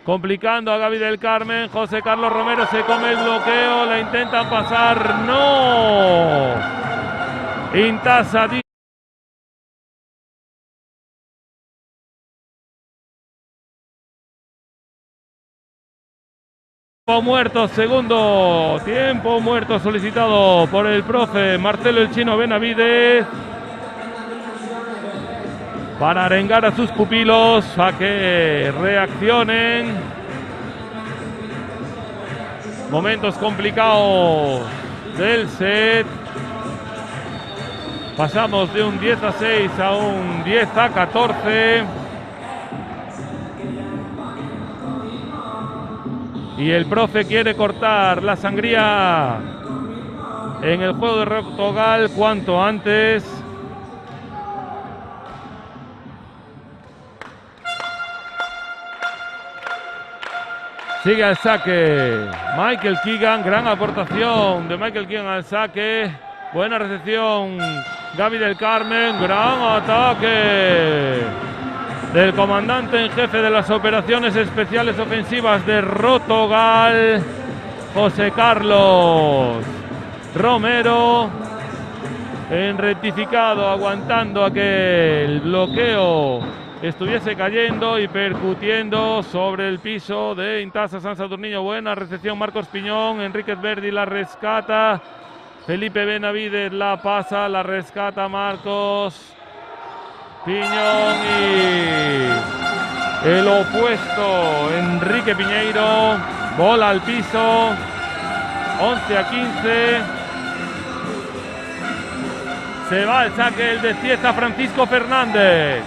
complicando a Gaby del Carmen. José Carlos Romero se come el bloqueo, la intentan pasar, no. Intasa muerto, segundo tiempo muerto solicitado por el profe Marcelo el Chino Benavides para arengar a sus pupilos a que reaccionen. Momentos complicados del set. Pasamos de un 10-6 a un 10-14. Y el profe quiere cortar la sangría en el juego de Rotogal cuanto antes. Sigue al saque Michael Keegan, gran aportación de Michael Keegan al saque. Buena recepción Gaby del Carmen, gran ataque del comandante en jefe de las operaciones especiales ofensivas de Rotogal, José Carlos Romero, en rectificado, aguantando a que el bloqueo estuviese cayendo y percutiendo sobre el piso de Intasa San Sadurniño. Buena recepción Marcos Piñón, Enríquez Verdi la rescata, Felipe Benavides la pasa, la rescata Marcos Piñón y el opuesto Enrique Piñeiro, bola al piso, 11-15. Se va el saque el de Cieza Francisco Fernández.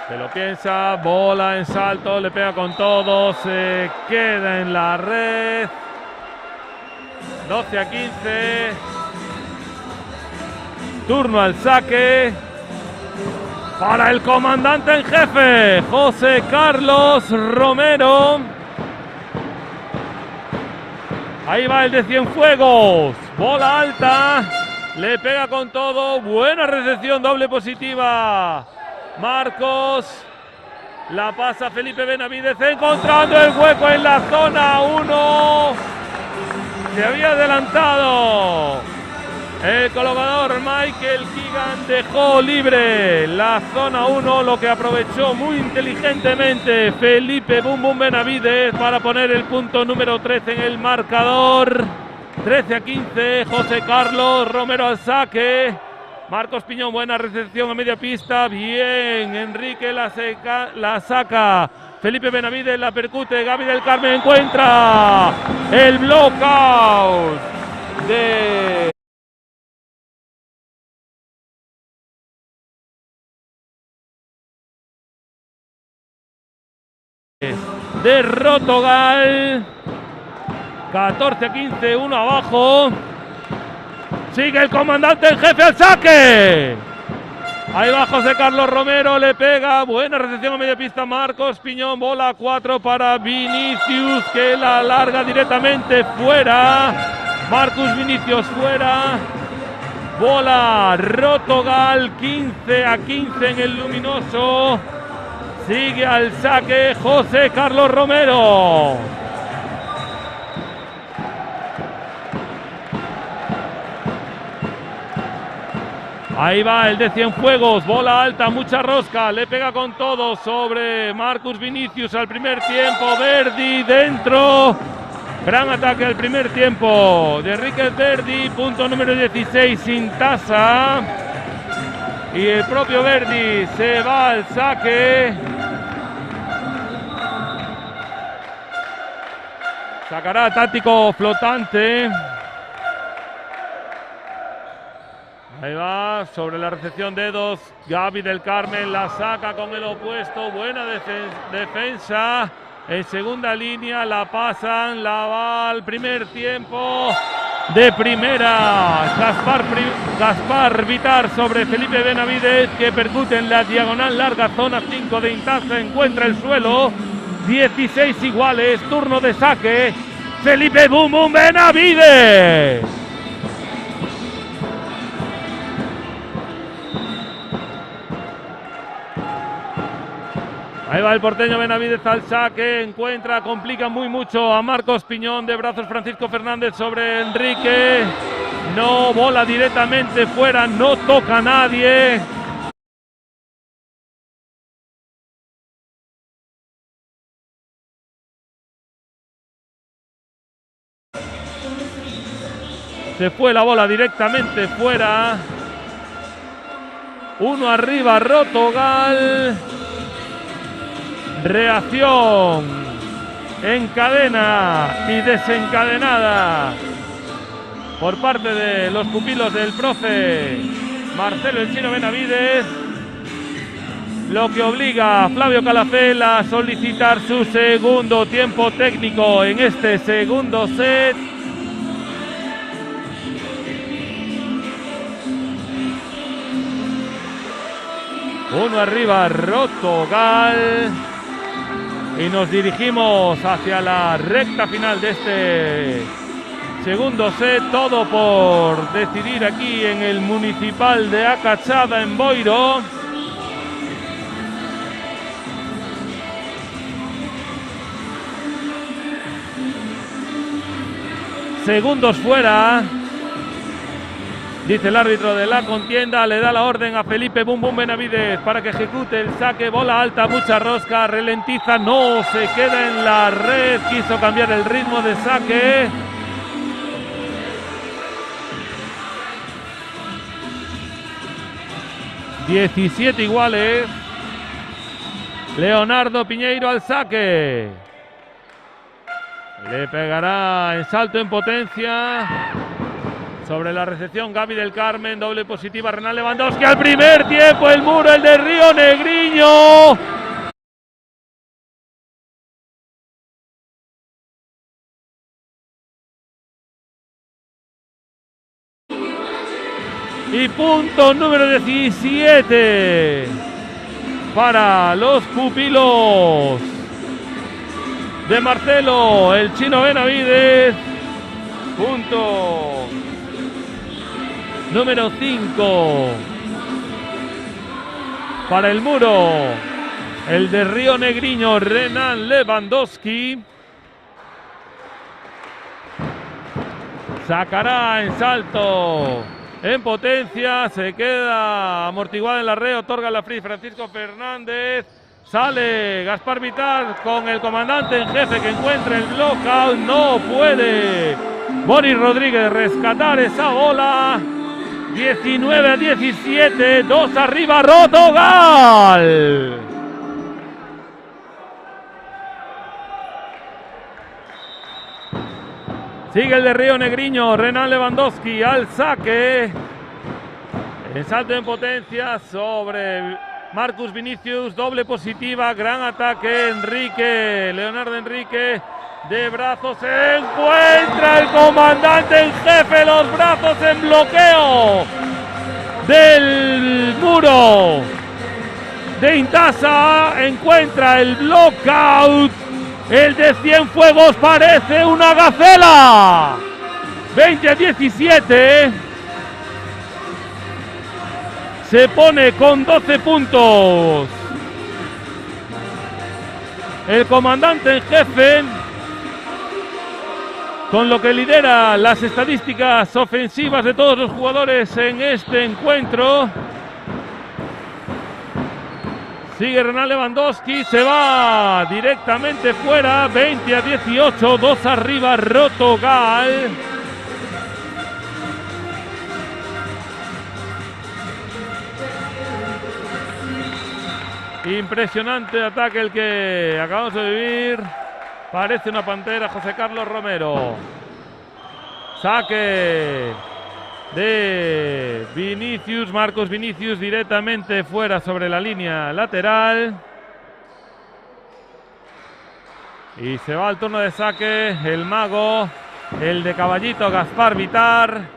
Se lo piensa, bola en salto, le pega con todo, se queda en la red. 12-15. Turno al saque para el comandante en jefe, José Carlos Romero. Ahí va el de Cienfuegos, bola alta, le pega con todo, buena recepción, doble positiva. Marcos, la pasa Felipe Benavides, encontrando el hueco en la zona 1. Se había adelantado el colocador Michael Keegan, dejó libre la zona 1, lo que aprovechó muy inteligentemente Felipe Bum Bum Benavides para poner el punto número 13 en el marcador. 13-15, José Carlos Romero al saque. Marcos Piñón, buena recepción a media pista, bien, Enrique la saca, Felipe Benavides la percute, Gaby del Carmen encuentra el blockout de Rotogal. 14-15, uno abajo. Sigue el comandante en jefe al saque. Ahí va José Carlos Romero, le pega. Buena recepción a media pista. Marcos Piñón, bola 4 para Vinicius, que la larga directamente fuera. Marcus Vinicius fuera. Bola Rotogal, 15-15 en el luminoso. Sigue al saque José Carlos Romero. Ahí va el de Cienfuegos, bola alta, mucha rosca, le pega con todo sobre Marcus Vinicius al primer tiempo, Verdi dentro, gran ataque al primer tiempo de Enríquez Verdi, punto número 16 Intasa, y el propio Verdi se va al saque, sacará táctico flotante. Ahí va, sobre la recepción dedos, Gaby del Carmen la saca con el opuesto, buena defensa, en segunda línea la pasan, la va al primer tiempo, de primera, Gaspar Vitar sobre Felipe Benavides, que percute en la diagonal larga, zona 5 de Intasa, encuentra el suelo, 16 iguales, turno de saque, Felipe Bum Bum Benavides. Ahí va el porteño Benavidez al saque, encuentra, complica muy mucho a Marcos Piñón, de brazos Francisco Fernández sobre Enrique. No, bola directamente fuera, no toca a nadie. Se fue la bola directamente fuera. 1 arriba, Rotogal. Reacción en cadena y desencadenada por parte de los pupilos del profe Marcelo El Chino Benavidez, lo que obliga a Flavio Calafell a solicitar su segundo tiempo técnico en este segundo set. Uno arriba, Rotogal. Y nos dirigimos hacia la recta final de este segundo set. Todo por decidir aquí en el Municipal de Acachada, en Boiro. Segundos fuera. Dice el árbitro de la contienda, le da la orden a Felipe Bum Bum Benavidez para que ejecute el saque, bola alta, mucha rosca, ralentiza, no, se queda en la red, quiso cambiar el ritmo de saque. ...17 iguales. Leonardo Piñeiro al saque. Le pegará en salto en potencia. Sobre la recepción Gaby del Carmen, doble positiva, Renan Lewandowski al primer tiempo, el muro, el de Río Negriño. Y punto número 17 para los pupilos de Marcelo El Chino Benavidez. Punto número 5 para el muro, el de Río Negriño, Renan Lewandowski. Sacará en salto en potencia, se queda amortiguada en la red, otorga la free Francisco Fernández. Sale Gaspar Vitar con el comandante en jefe que encuentra el blockout, no puede Boris Rodríguez rescatar esa bola. 19-17, 2 arriba, Rotogal. Sigue el de Río Negriño, Renan Lewandowski al saque. En salto en potencia sobre Marcus Vinicius, doble positiva, gran ataque, Enrique, Leonardo Enrique. De brazos se encuentra el comandante en jefe, los brazos en bloqueo del muro de Intasa, encuentra el blockout, el de Cienfuegos parece una gacela. 20-17, se pone con 12 puntos el comandante en jefe, con lo que lidera las estadísticas ofensivas de todos los jugadores en este encuentro. Sigue Renan Lewandowski, se va directamente fuera, 20-18, 2 arriba, Rotogal. Impresionante ataque el que acabamos de vivir. Parece una pantera, José Carlos Romero. Saque de Vinicius, Marcos Vinicius directamente fuera sobre la línea lateral. Y se va al turno de saque el mago, el de caballito Gaspar Vitar.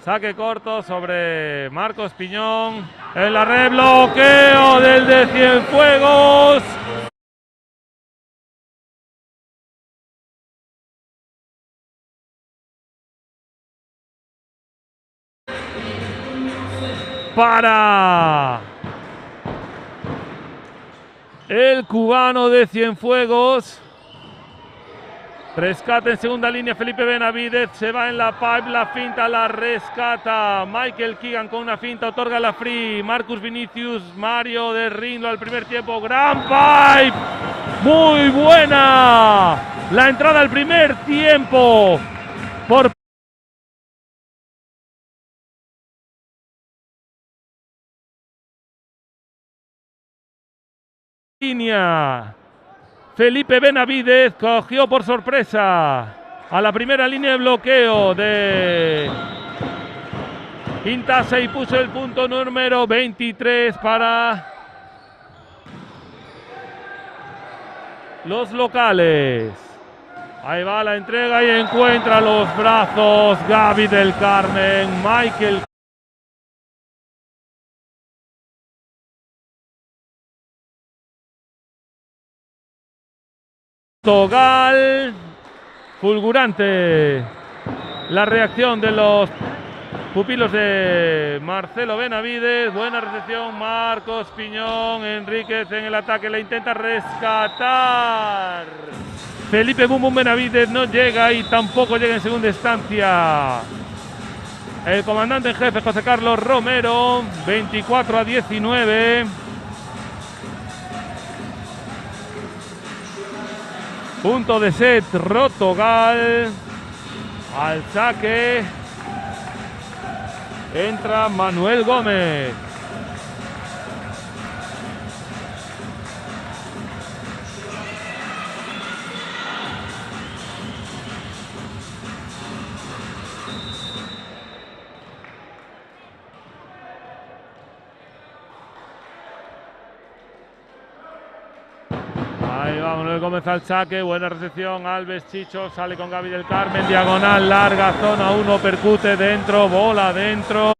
Saque corto sobre Marcos Piñón. En la red, bloqueo del de Cienfuegos. Para el cubano de Cienfuegos. Rescate en segunda línea Felipe Benavidez, se va en la pipe, la finta la rescata Michael Keegan con una finta, otorga la free, Marcus Vinicius, Mario de Rinlo al primer tiempo, gran pipe, muy buena la entrada al primer tiempo por línea. Felipe Benavidez cogió por sorpresa a la primera línea de bloqueo de Intasa y puso el punto número 23 para los locales. Ahí va la entrega y encuentra los brazos Gaby del Carmen, Michael Togal, fulgurante la reacción de los pupilos de Marcelo Benavidez, buena recepción, Marcos Piñón, Enríquez en el ataque, le intenta rescatar. Felipe Bum Bum Benavidez no llega y tampoco llega en segunda instancia el comandante en jefe José Carlos Romero, 24-19. Punto de set, Rotogal. Al saque entra Manuel Gómez. Ahí va Manuel Gómez al saque, buena recepción, Alves Chicho sale con Gaby del Carmen, diagonal, larga, zona 1, percute dentro, bola dentro.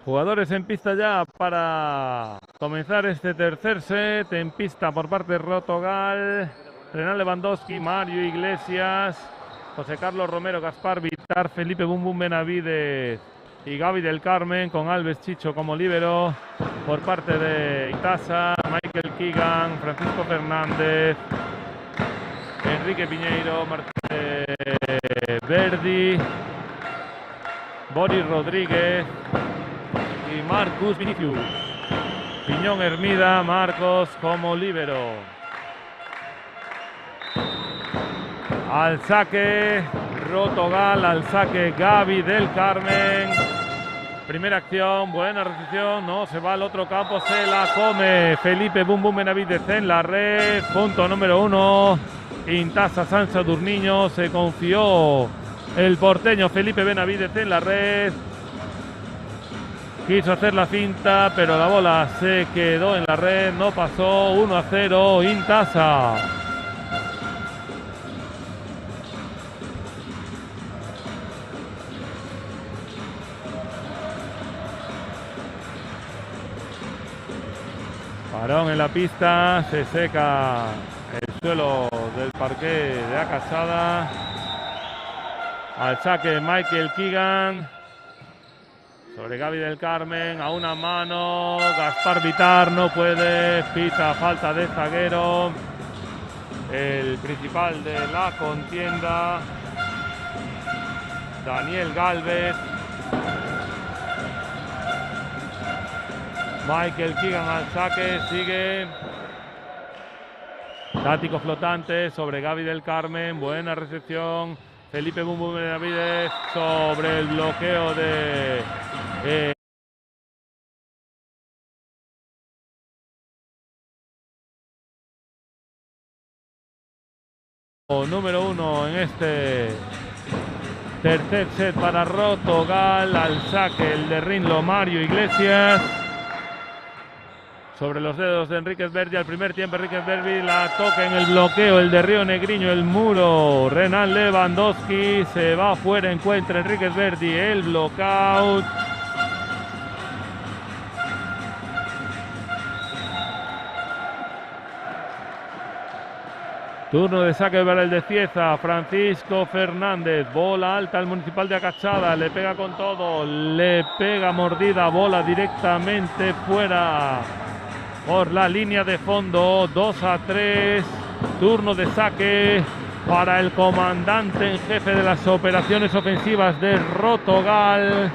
Jugadores en pista ya para comenzar este tercer set. En pista por parte de Rotogal, Renan Lewandowski, Mario Iglesias, José Carlos Romero, Gaspar Vitar, Felipe Bum Bum Benavidez y Gaby del Carmen, con Alves Chicho como líbero. Por parte de Itasa, Michael Keegan, Francisco Fernández, Enrique Piñeiro, Martín Verdi. Boris Rodríguez y Marcus Vinicius. Piñón Hermida, Marcos como líbero. Al saque Rotogal, al saque Gaby del Carmen. Primera acción, buena recepción, no, se va al otro campo, se la come Felipe Bum Bum Benavides en la red. Punto número 1, Intasa San Sadurniño, se confió el porteño Felipe Benavides en la red. Quiso hacer la finta, pero la bola se quedó en la red, no pasó. 1-0, Intasa. Parón en la pista, se seca el suelo del parqué de Acasada. Al saque Michael Keegan sobre Gaby del Carmen, a una mano, Gaspar Vitar no puede, pita falta de zaguero, el principal de la contienda, Daniel Galvez. Michael Keegan al saque, sigue. Tático flotante sobre Gaby del Carmen, buena recepción. Felipe Bum Bum Benavides sobre el bloqueo de número 1 en este tercer set para Rotogal. Al saque el de Rinlo Mario Iglesias. Sobre los dedos de Enríquez Verdi, al primer tiempo Enríquez Verdi la toca en el bloqueo, el de Río Negriño, el muro, Renan Lewandowski se va fuera, encuentra Enríquez Verdi el blockout. Turno de saque para el de Cieza, Francisco Fernández, bola alta al Municipal de Acachada, le pega con todo, le pega mordida, bola directamente fuera. Por la línea de fondo, 2-3, turno de saque para el comandante en jefe de las operaciones ofensivas de Rotogal,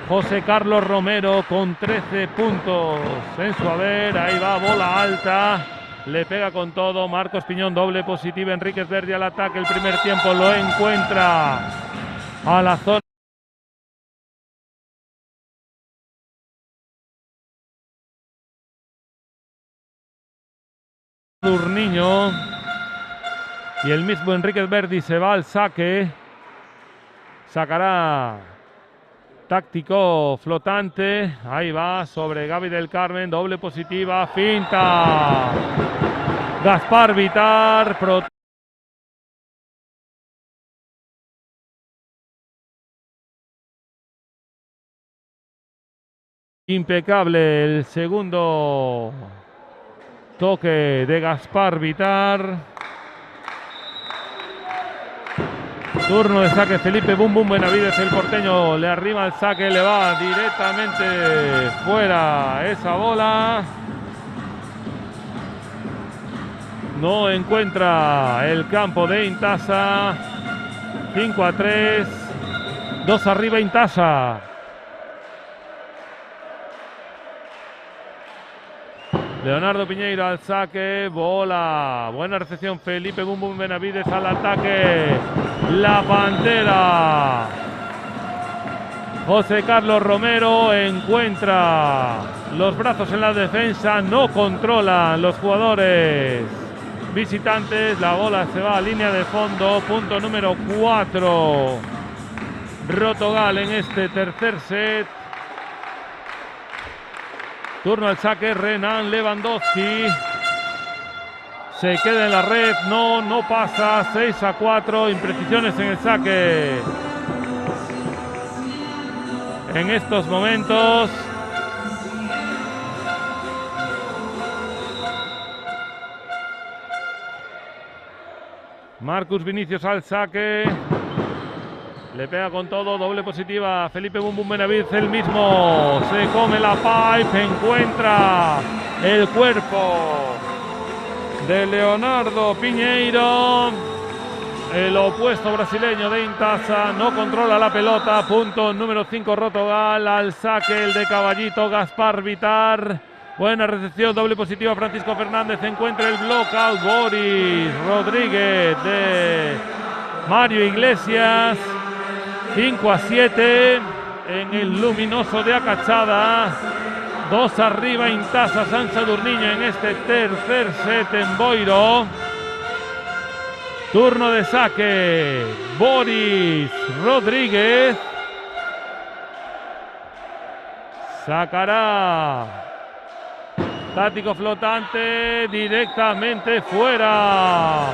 José Carlos Romero, con 13 puntos en su haber. Ahí va, bola alta, le pega con todo, Marcos Piñón, doble positiva, Enríquez Verdi al ataque, el primer tiempo lo encuentra a la zona. Sadurniño y el mismo Enríquez Verdi se va al saque, sacará táctico flotante, ahí va sobre Gaby del Carmen, doble positiva, finta, Gaspar Vitar, impecable el segundo toque de Gaspar Vitar. Turno de saque Felipe Bum Bum Benavides, el porteño le arrima el saque, le va directamente fuera esa bola. No encuentra el campo de Intasa. 5-3, 2 arriba Intasa. Leonardo Piñeiro al saque, bola, buena recepción, Felipe Bum Bum Benavides al ataque, la Pantera, José Carlos Romero encuentra los brazos en la defensa, no controlan los jugadores visitantes, la bola se va a línea de fondo, punto número 4, Rotogal en este tercer set. Turno al saque, Renan Lewandowski. Se queda en la red, no pasa. 6-4, imprecisiones en el saque. En estos momentos. Marcus Vinicius al saque. Le pega con todo, doble positiva, Felipe Bum Bum Benavides, el mismo, se come la pipe, encuentra el cuerpo de Leonardo Piñeiro. el opuesto brasileño de Intasa, no controla la pelota. Punto número 5 Rotogal. Al saque el de Caballito Gaspar Vitar. Buena recepción, doble positiva. Francisco Fernández encuentra el blockout. Boris Rodríguez de Mario Iglesias. 5-7 en el luminoso de Acachada. 2 arriba Intasa San Sadurniño en este tercer set en Boiro. Turno de saque, Boris Rodríguez. Sacará tático flotante directamente fuera.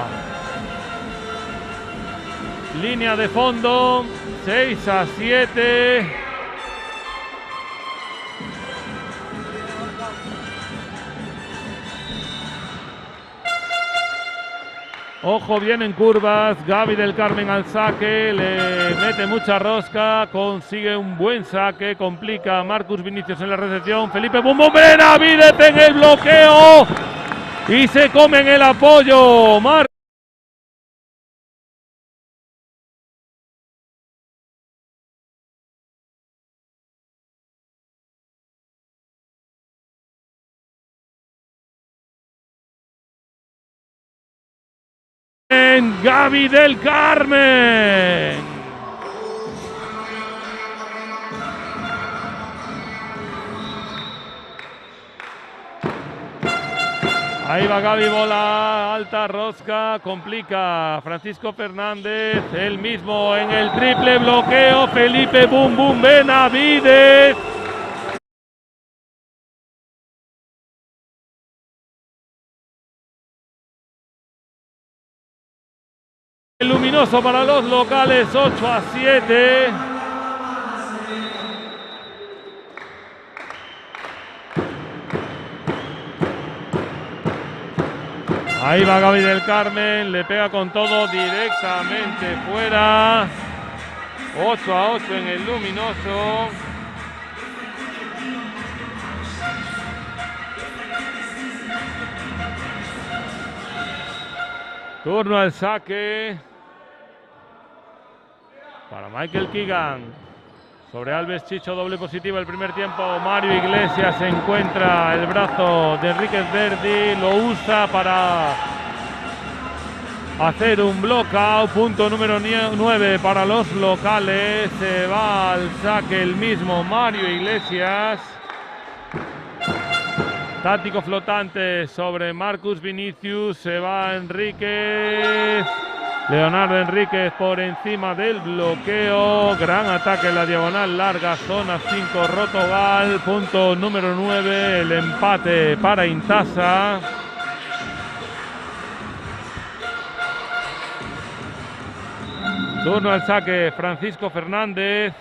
Línea de fondo, 6-7. Ojo, vienen curvas. Gaby del Carmen al saque. Le mete mucha rosca. Consigue un buen saque. Complica a Marcus Vinicius en la recepción. Felipe Benavides en el bloqueo. Y se comen el apoyo. Gaby del Carmen. Ahí va Gaby, bola alta, rosca, complica Francisco Fernández, él mismo en el triple bloqueo. Felipe Benavides. Luminoso para los locales, 8-7. Ahí va Gaby del Carmen, le pega con todo directamente fuera. 8-8 en el luminoso. Turno al saque para Michael Keegan. Sobre Alves Chicho, doble positiva el primer tiempo. Mario Iglesias encuentra el brazo de Enríquez Verdi. Lo usa para hacer un blockout. Punto número 9 para los locales. Se va al saque el mismo Mario Iglesias. Táctico flotante sobre Marcus Vinicius. Se va Enríquez. Leonardo Enríquez por encima del bloqueo. Gran ataque en la diagonal larga. Zona 5 Rotogal. Punto número 9. El empate para Intasa. Turno al saque Francisco Fernández.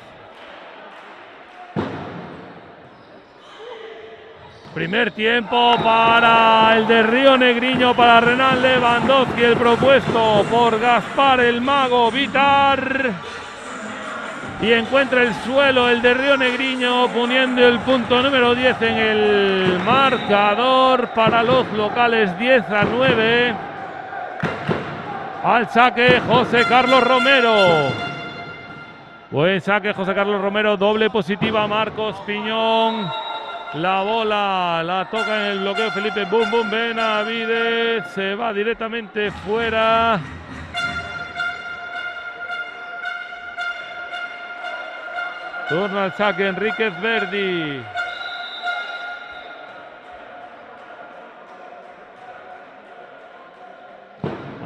Primer tiempo para el de Río Negriño, para Renan Lewandowski, el propuesto por Gaspar el Mago Vitar. Y encuentra el suelo el de Río Negriño, poniendo el punto número 10 en el marcador para los locales, 10-9. Al saque José Carlos Romero. Buen saque José Carlos Romero, doble positiva Marcos Piñón. La bola la toca en el bloqueo Felipe Benavides. Se va directamente fuera. Turno al saque Enríquez Verdi.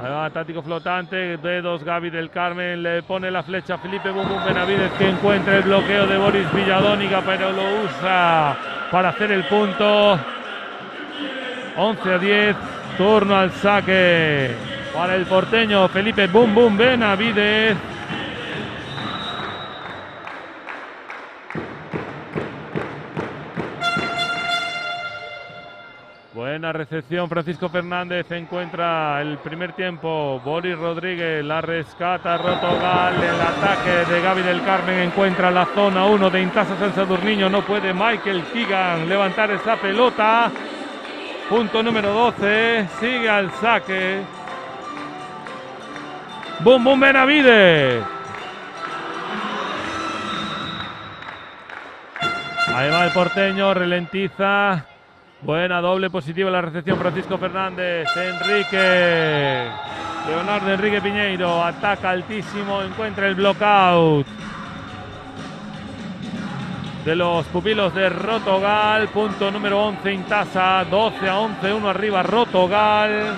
Ahí va, táctico flotante, dedos Gaby del Carmen, le pone la flecha a Felipe Benavides, que encuentra el bloqueo de Boris Villadónica, pero lo usa para hacer el punto. 11-10, turno al saque para el porteño Felipe Benavides. Buena recepción, Francisco Fernández encuentra el primer tiempo. Boris Rodríguez la rescata, Rotogal. El ataque de Gaby del Carmen encuentra la zona 1 de Intasa San Sadurniño. No puede Michael Keegan levantar esa pelota. Punto número 12, sigue al saque Bum Bum Benavides. Ahí va el porteño, ralentiza. Buena doble positiva la recepción Francisco Fernández. Enrique. Leonardo Enrique Piñeiro ataca altísimo, encuentra el blockout de los pupilos de Rotogal. Punto número 11 Intasa, 12-11, 1 arriba Rotogal.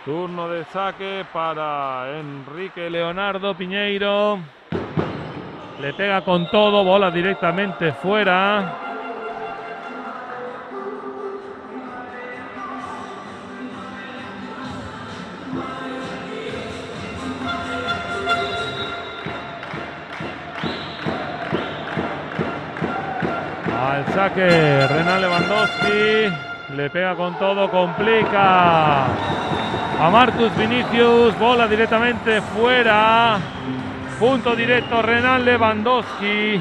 Turno de saque para Enrique Leonardo Piñeiro. Le pega con todo, bola directamente fuera. Al saque Renan Lewandowski, le pega con todo, complica a Marcus Vinicius, bola directamente fuera, punto directo Renan Lewandowski,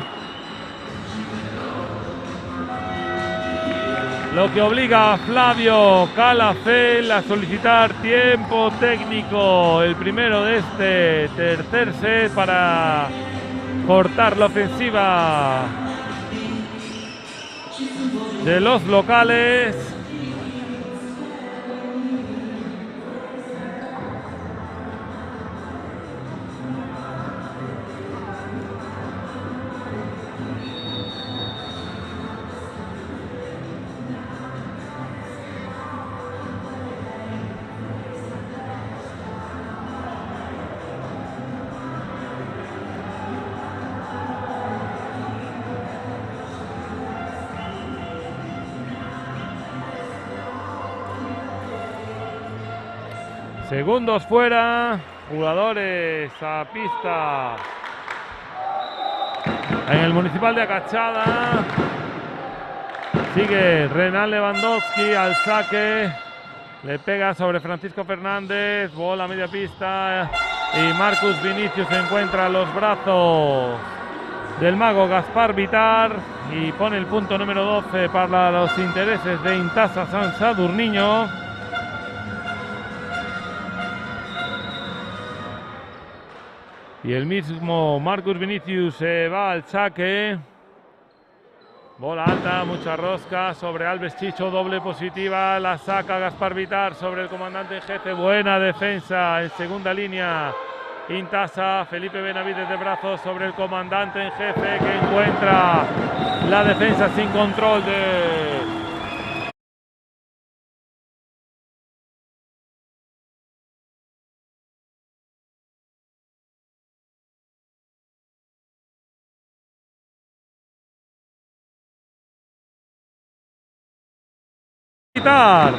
lo que obliga a Flavio Calafell a solicitar tiempo técnico, el primero de este tercer set, para cortar la ofensiva de los locales. Segundos fuera, jugadores a pista en el Municipal de Acachada. Sigue Renan Lewandowski al saque, le pega sobre Francisco Fernández, bola a media pista y Marcus Vinicius encuentra los brazos del mago Gaspar Vitar y pone el punto número 12 para los intereses de Intasa San Sadurniño. Y el mismo Marcus Vinicius se va al saque. Bola alta, mucha rosca sobre Alves Chicho, doble positiva. La saca Gaspar Vitar sobre el comandante en jefe. Buena defensa en segunda línea. Intasa, Felipe Benavides de brazos sobre el comandante en jefe, que encuentra la defensa sin control de Vitar.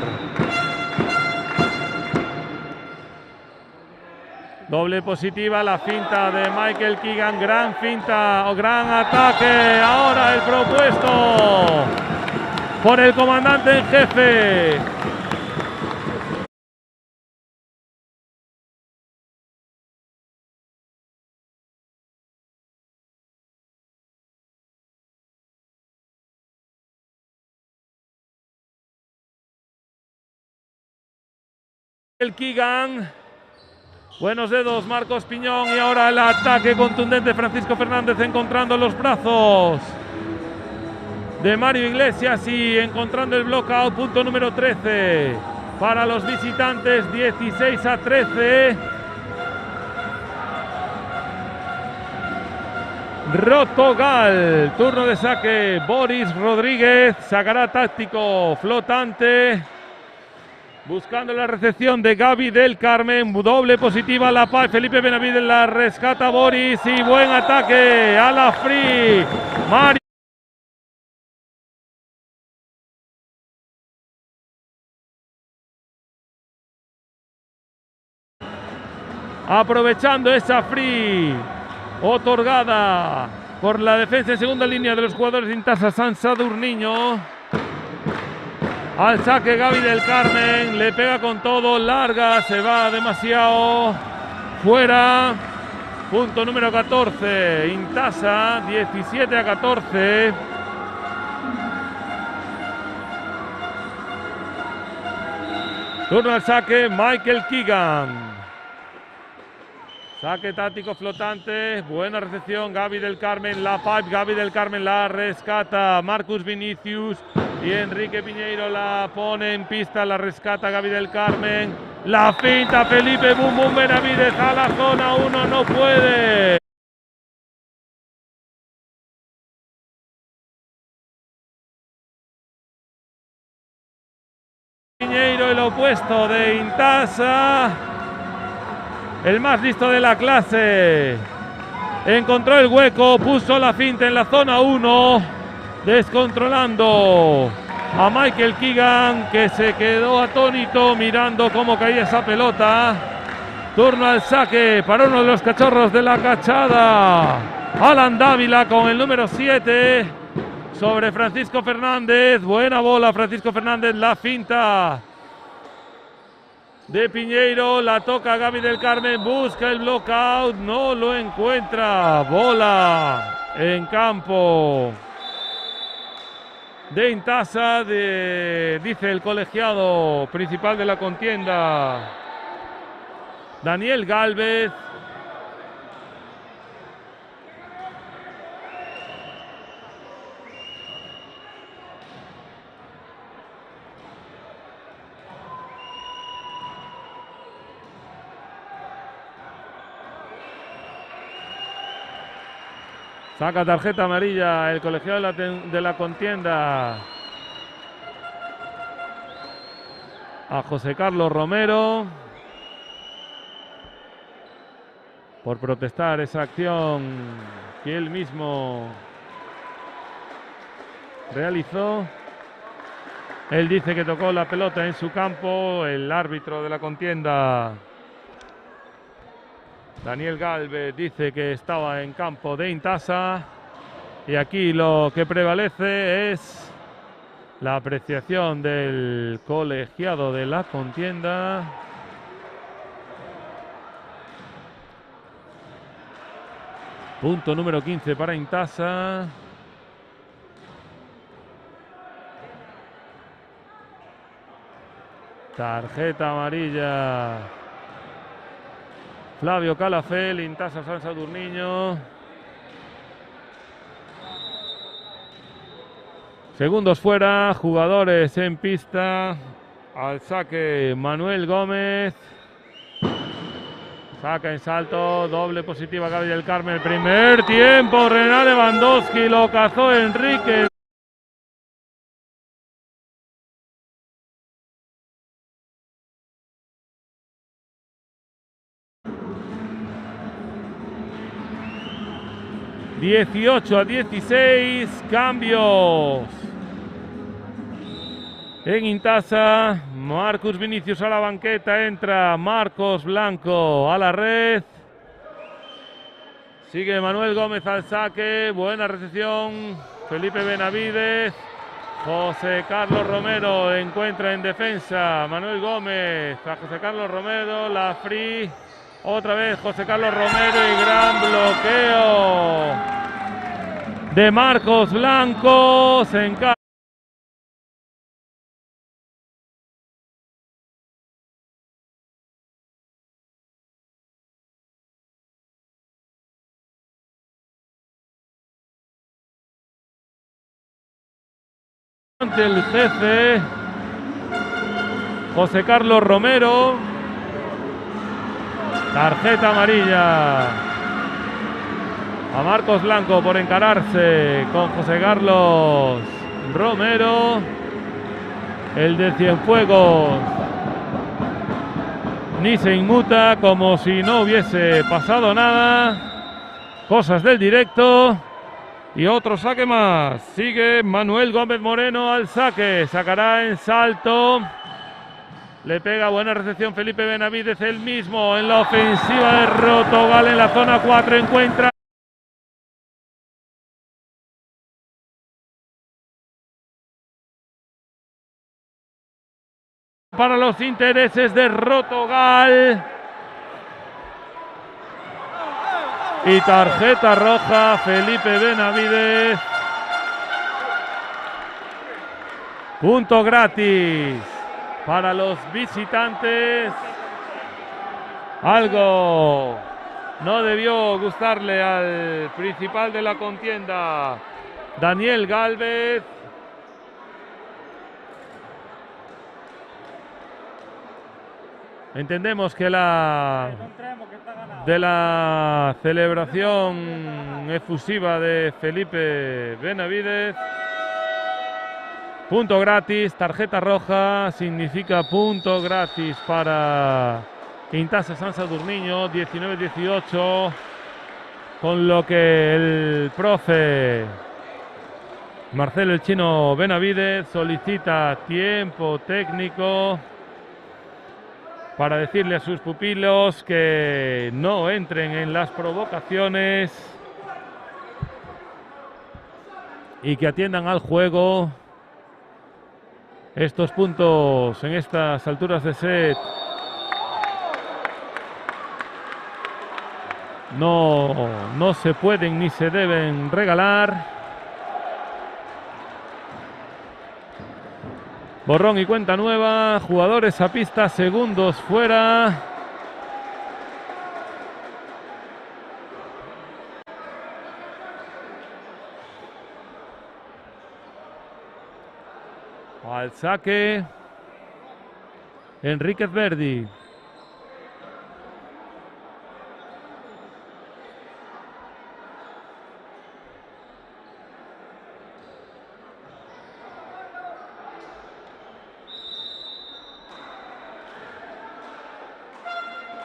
Doble positiva, la finta de Michael Keegan, gran finta o gran ataque. Ahora el propuesto por el comandante en jefe. El Keegan. Buenos dedos Marcos Piñón y ahora el ataque contundente Francisco Fernández encontrando los brazos de Mario Iglesias y encontrando el blockout. Punto número 13 para los visitantes, 16-13. Rotogal, turno de saque Boris Rodríguez, sacará táctico flotante. Buscando la recepción de Gaby del Carmen, doble positiva la Paz, Felipe Benavides la rescata Boris y buen ataque a la free. Mario. Aprovechando esa free otorgada por la defensa en segunda línea de los jugadores de Intasa San Sadurniño. Al saque Gaby del Carmen, le pega con todo, larga, se va demasiado fuera. Punto número 14, Intasa, 17-14. Turno al saque, Michael Keegan. Saque táctico flotante, buena recepción, Gaby del Carmen, la pipe, Gaby del Carmen la rescata, Marcus Vinicius y Enrique Piñeiro la pone en pista, la rescata Gaby del Carmen, la finta Felipe Bum Bum Benavides a la zona 1, no puede. Piñeiro, el opuesto de Intasa. El más listo de la clase. Encontró el hueco, puso la finta en la zona 1, descontrolando a Michael Keegan, que se quedó atónito mirando cómo caía esa pelota. Turno al saque para uno de los cachorros de la cachada. Alan Dávila con el número 7 sobre Francisco Fernández. Buena bola, Francisco Fernández, la finta de Piñeiro, la toca Gaby del Carmen, busca el blockout, no lo encuentra. Bola en campo de Intasa, dice el colegiado principal de la contienda, Daniel Gálvez. Saca tarjeta amarilla el colegiado de la contienda a José Carlos Romero por protestar esa acción que él mismo realizó. Él dice que tocó la pelota en su campo. El árbitro de la contienda, Daniel Gálvez, dice que estaba en campo de Intasa, y aquí lo que prevalece es la apreciación del colegiado de la contienda. Punto número 15 para Intasa. Tarjeta amarilla Flavio Calafel, Intasa San Sadurniño. Segundos fuera, jugadores en pista. Al saque Manuel Gómez. Saca en salto, doble positiva Gaby del Carmen. El primer tiempo, Renan Lewandowski, lo cazó Enrique. (18-16), cambios en Intasa. Marcus Vinicius a la banqueta, entra Marcos Blanco a la red. Sigue Manuel Gómez al saque, buena recepción, Felipe Benavides. José Carlos Romero encuentra en defensa Manuel Gómez a José Carlos Romero, la free. Otra vez José Carlos Romero y gran bloqueo de Marcos Blanco. Se encarga ante el jefe José Carlos Romero. Tarjeta amarilla a Marcos Blanco por encararse con José Carlos Romero. El de Cienfuegos ni se inmuta, como si no hubiese pasado nada. Cosas del directo. Y otro saque más. Sigue Manuel Gómez Moreno al saque. Sacará en salto. Le pega, buena recepción Felipe Benavides, el mismo en la ofensiva de Rotogal en la zona 4. Encuentra para los intereses de Rotogal. Y tarjeta roja Felipe Benavides. Punto gratis para los visitantes. Algo no debió gustarle al principal de la contienda, Daniel Gálvez. Entendemos que de la celebración efusiva de Felipe Benavidez. Punto gratis, tarjeta roja, significa punto gratis para Intasa San Sadurniño, 19-18, con lo que el profe Marcelo el Chino Benavidez solicita tiempo técnico para decirle a sus pupilos que no entren en las provocaciones y que atiendan al juego. Estos puntos en estas alturas de set no se pueden ni se deben regalar. Borrón y cuenta nueva, jugadores a pista, segundos fuera. Al saque, Enríquez Verdi.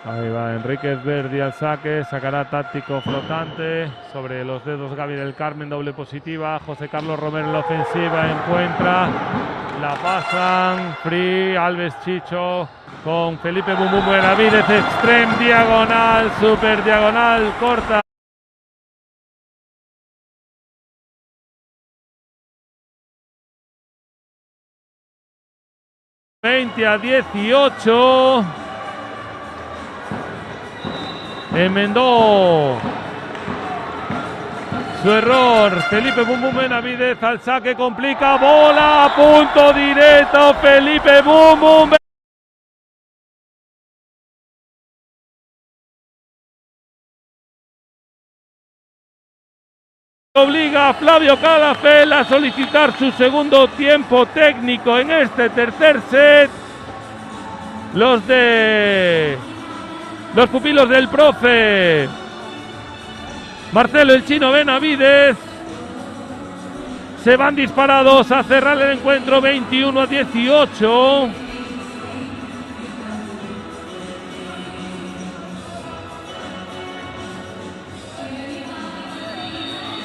Ahí va Enríquez Verdi al saque, sacará táctico flotante sobre los dedos Gaby del Carmen, doble positiva. José Carlos Romero en la ofensiva, encuentra, la pasan, free, Alves Chicho con Felipe Bum Bum Benavidez, extreme diagonal, super diagonal, corta. (20-18). Enmendó su error Felipe Bum Bum Benavidez al saque, complica, bola, punto directo, Felipe Bum Bum. 'Obliga a Flavio Calafel a solicitar su segundo tiempo técnico en este tercer set. Los pupilos del profe Marcelo el Chino Benavidez se van disparados a cerrar el encuentro, 21-18.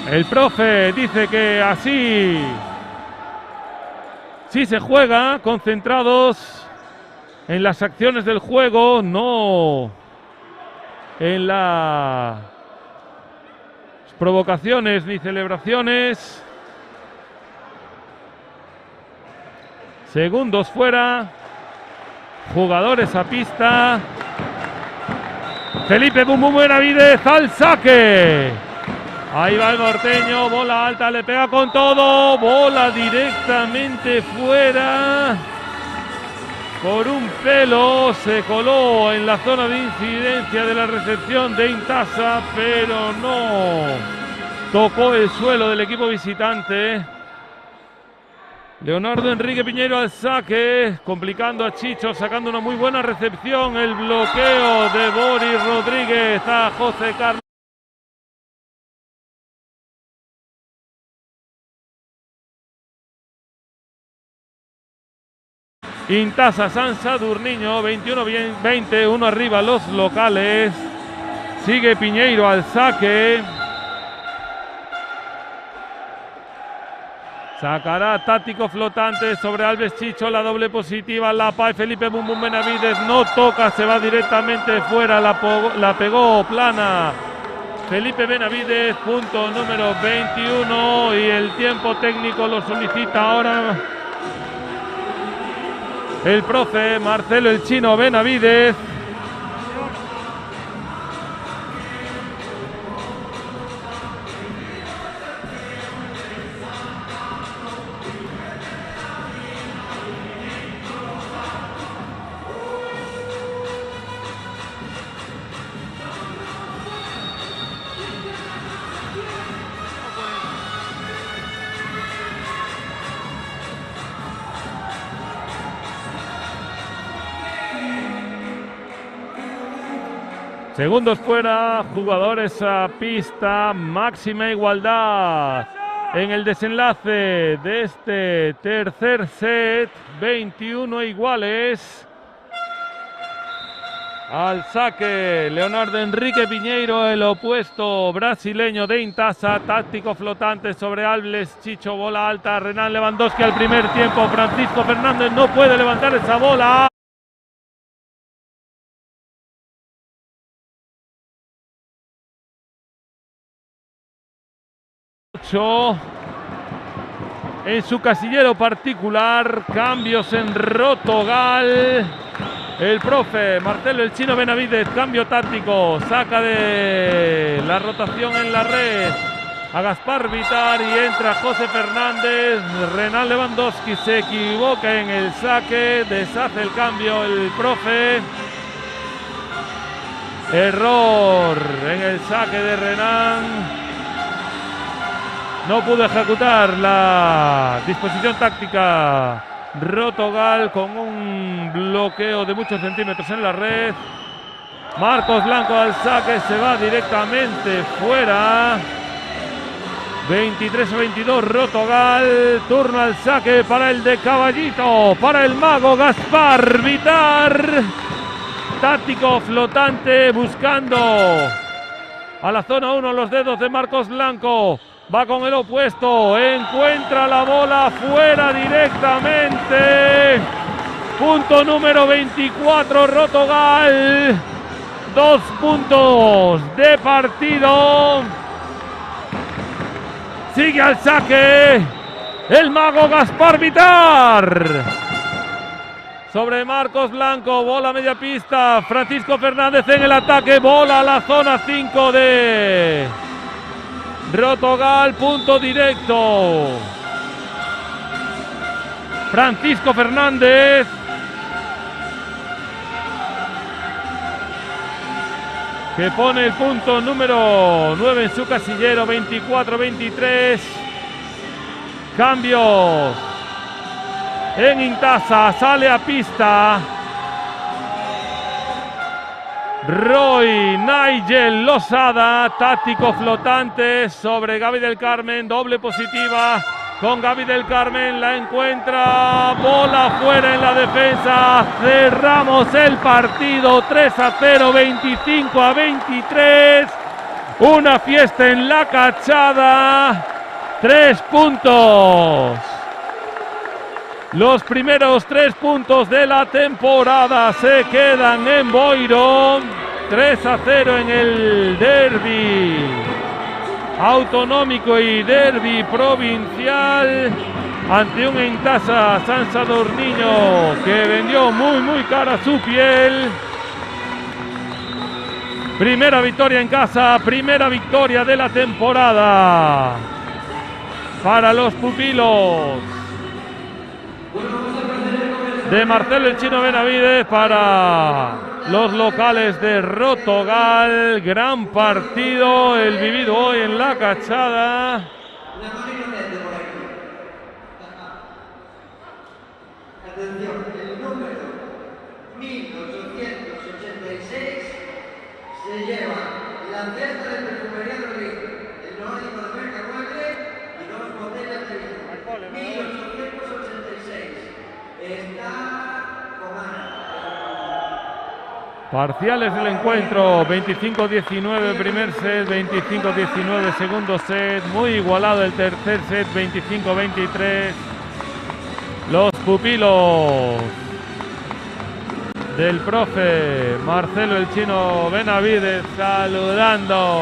El profe dice que así sí se juega, concentrados en las acciones del juego, no en las provocaciones ni celebraciones. Segundos fuera, jugadores a pista. Felipe Bum Bum Benavidez al saque. Ahí va el norteño, bola alta, le pega con todo, bola directamente fuera. Por un pelo se coló en la zona de incidencia de la recepción de Intasa, pero no tocó el suelo del equipo visitante. Leonardo Enrique Piñeiro al saque, complicando a Chicho, sacando una muy buena recepción. El bloqueo de Boris Rodríguez a José Carlos. Intasa San Sadurniño, 21-20, uno arriba los locales. Sigue Piñeiro al saque. Sacará táctico flotante sobre Alves Chicho, la doble positiva, la PAE, Felipe Bum Bum Benavidez no toca, se va directamente fuera, la pegó plana Felipe Benavidez, punto número 21, y el tiempo técnico lo solicita ahora el profe Marcelo el Chino Benavidez. Segundos fuera, jugadores a pista, máxima igualdad en el desenlace de este tercer set, 21 iguales. Al saque, Leonardo Enrique Piñeiro, el opuesto brasileño de Intasa, táctico flotante sobre Alves Chicho, bola alta, Renan Lewandowski al primer tiempo, Francisco Fernández no puede levantar esa bola. En su casillero particular, cambios en Rotogal. El profe Marcelo el Chino Benavides, cambio táctico, saca de la rotación en la red a Gaspar Vitar y entra José Fernández. Renan Lewandowski se equivoca en el saque, deshace el cambio el profe. Error en el saque de Renan. No pudo ejecutar la disposición táctica Rotogal con un bloqueo de muchos centímetros en la red. Marcos Blanco al saque, se va directamente fuera. 23-22 Rotogal. Turno al saque para el de Caballito, para el mago Gaspar Vitar. Táctico flotante buscando a la zona 1 los dedos de Marcos Blanco. Va con el opuesto, encuentra la bola fuera directamente. Punto número 24 Rotogal. 2 puntos de partido. Sigue al saque el mago Gaspar Vitar. Sobre Marcos Blanco, bola a media pista. Francisco Fernández en el ataque, bola a la zona 5 de Rotogal, punto directo. Francisco Fernández. Que pone el punto número 9 en su casillero, 24-23. Cambios en Intasa, sale a pista Roy Nigel Losada, táctico flotante sobre Gaby del Carmen, doble positiva con Gaby del Carmen, la encuentra, bola fuera en la defensa, cerramos el partido 3-0, 25-23, una fiesta en la Cachada, 3 puntos. Los primeros 3 puntos de la temporada se quedan en Boiro. 3-0 en el derbi autonómico y derbi provincial ante un Intasa San Sadurniño que vendió muy cara su piel. Primera victoria en casa, primera victoria de la temporada para los pupilos de Marcelo el Chino Benavides, para los locales de Rotogal. Gran partido el vivido hoy en la Cachada. Atención, el número 1886 se lleva la cesta de perfumería Rodríguez, el neumático de marca Mueble y 2 botellas de vino. 1886. Está Comana. Parciales del encuentro, 25-19 primer set, 25-19 segundo set, muy igualado el tercer set, 25-23. Los pupilos del profe Marcelo el Chino Benavides saludando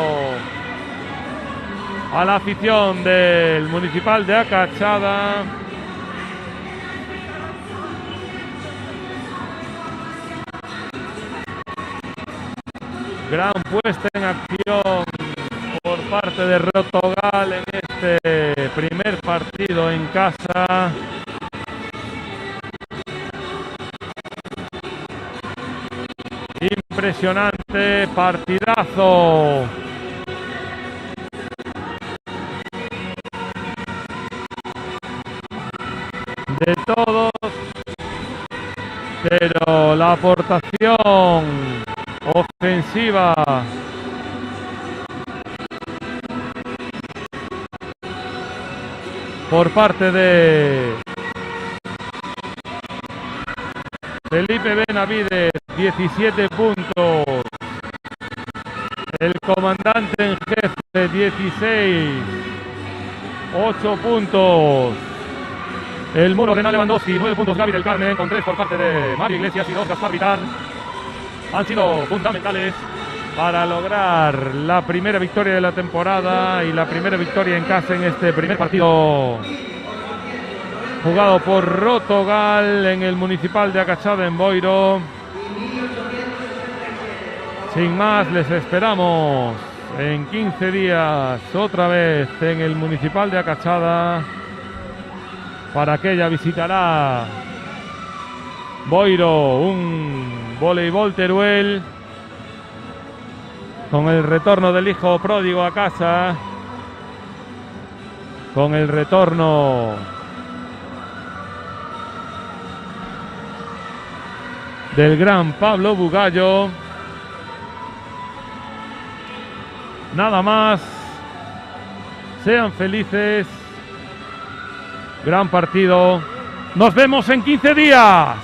a la afición del Municipal de Acachada. Gran puesta en acción por parte de Rotogal en este primer partido en casa. Impresionante partidazo. De todos, pero la aportación Ofensiva. Por parte de Felipe Benavides, 17 puntos. El comandante en jefe, 16. 8 puntos. El muro Renan Lewandowski, 9 puntos Gaby del Carmen, con 3 por parte de Mario Iglesias y 2 Gaspar Vitar. Han sido fundamentales para lograr la primera victoria de la temporada y la primera victoria en casa en este primer partido jugado por Rotogal en el Municipal de Acachada en Boiro. Sin más, les esperamos en 15 días otra vez en el Municipal de Acachada, para que ella visitará Boiro, un voleibol Teruel, con el retorno del hijo pródigo a casa, con el retorno del gran Pablo Bugallo. Nada más, sean felices, gran partido, nos vemos en 15 días.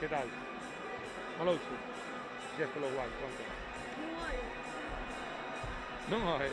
¿Qué tal? Maloucho, si esto lo guay, ¿cuánto? No hay.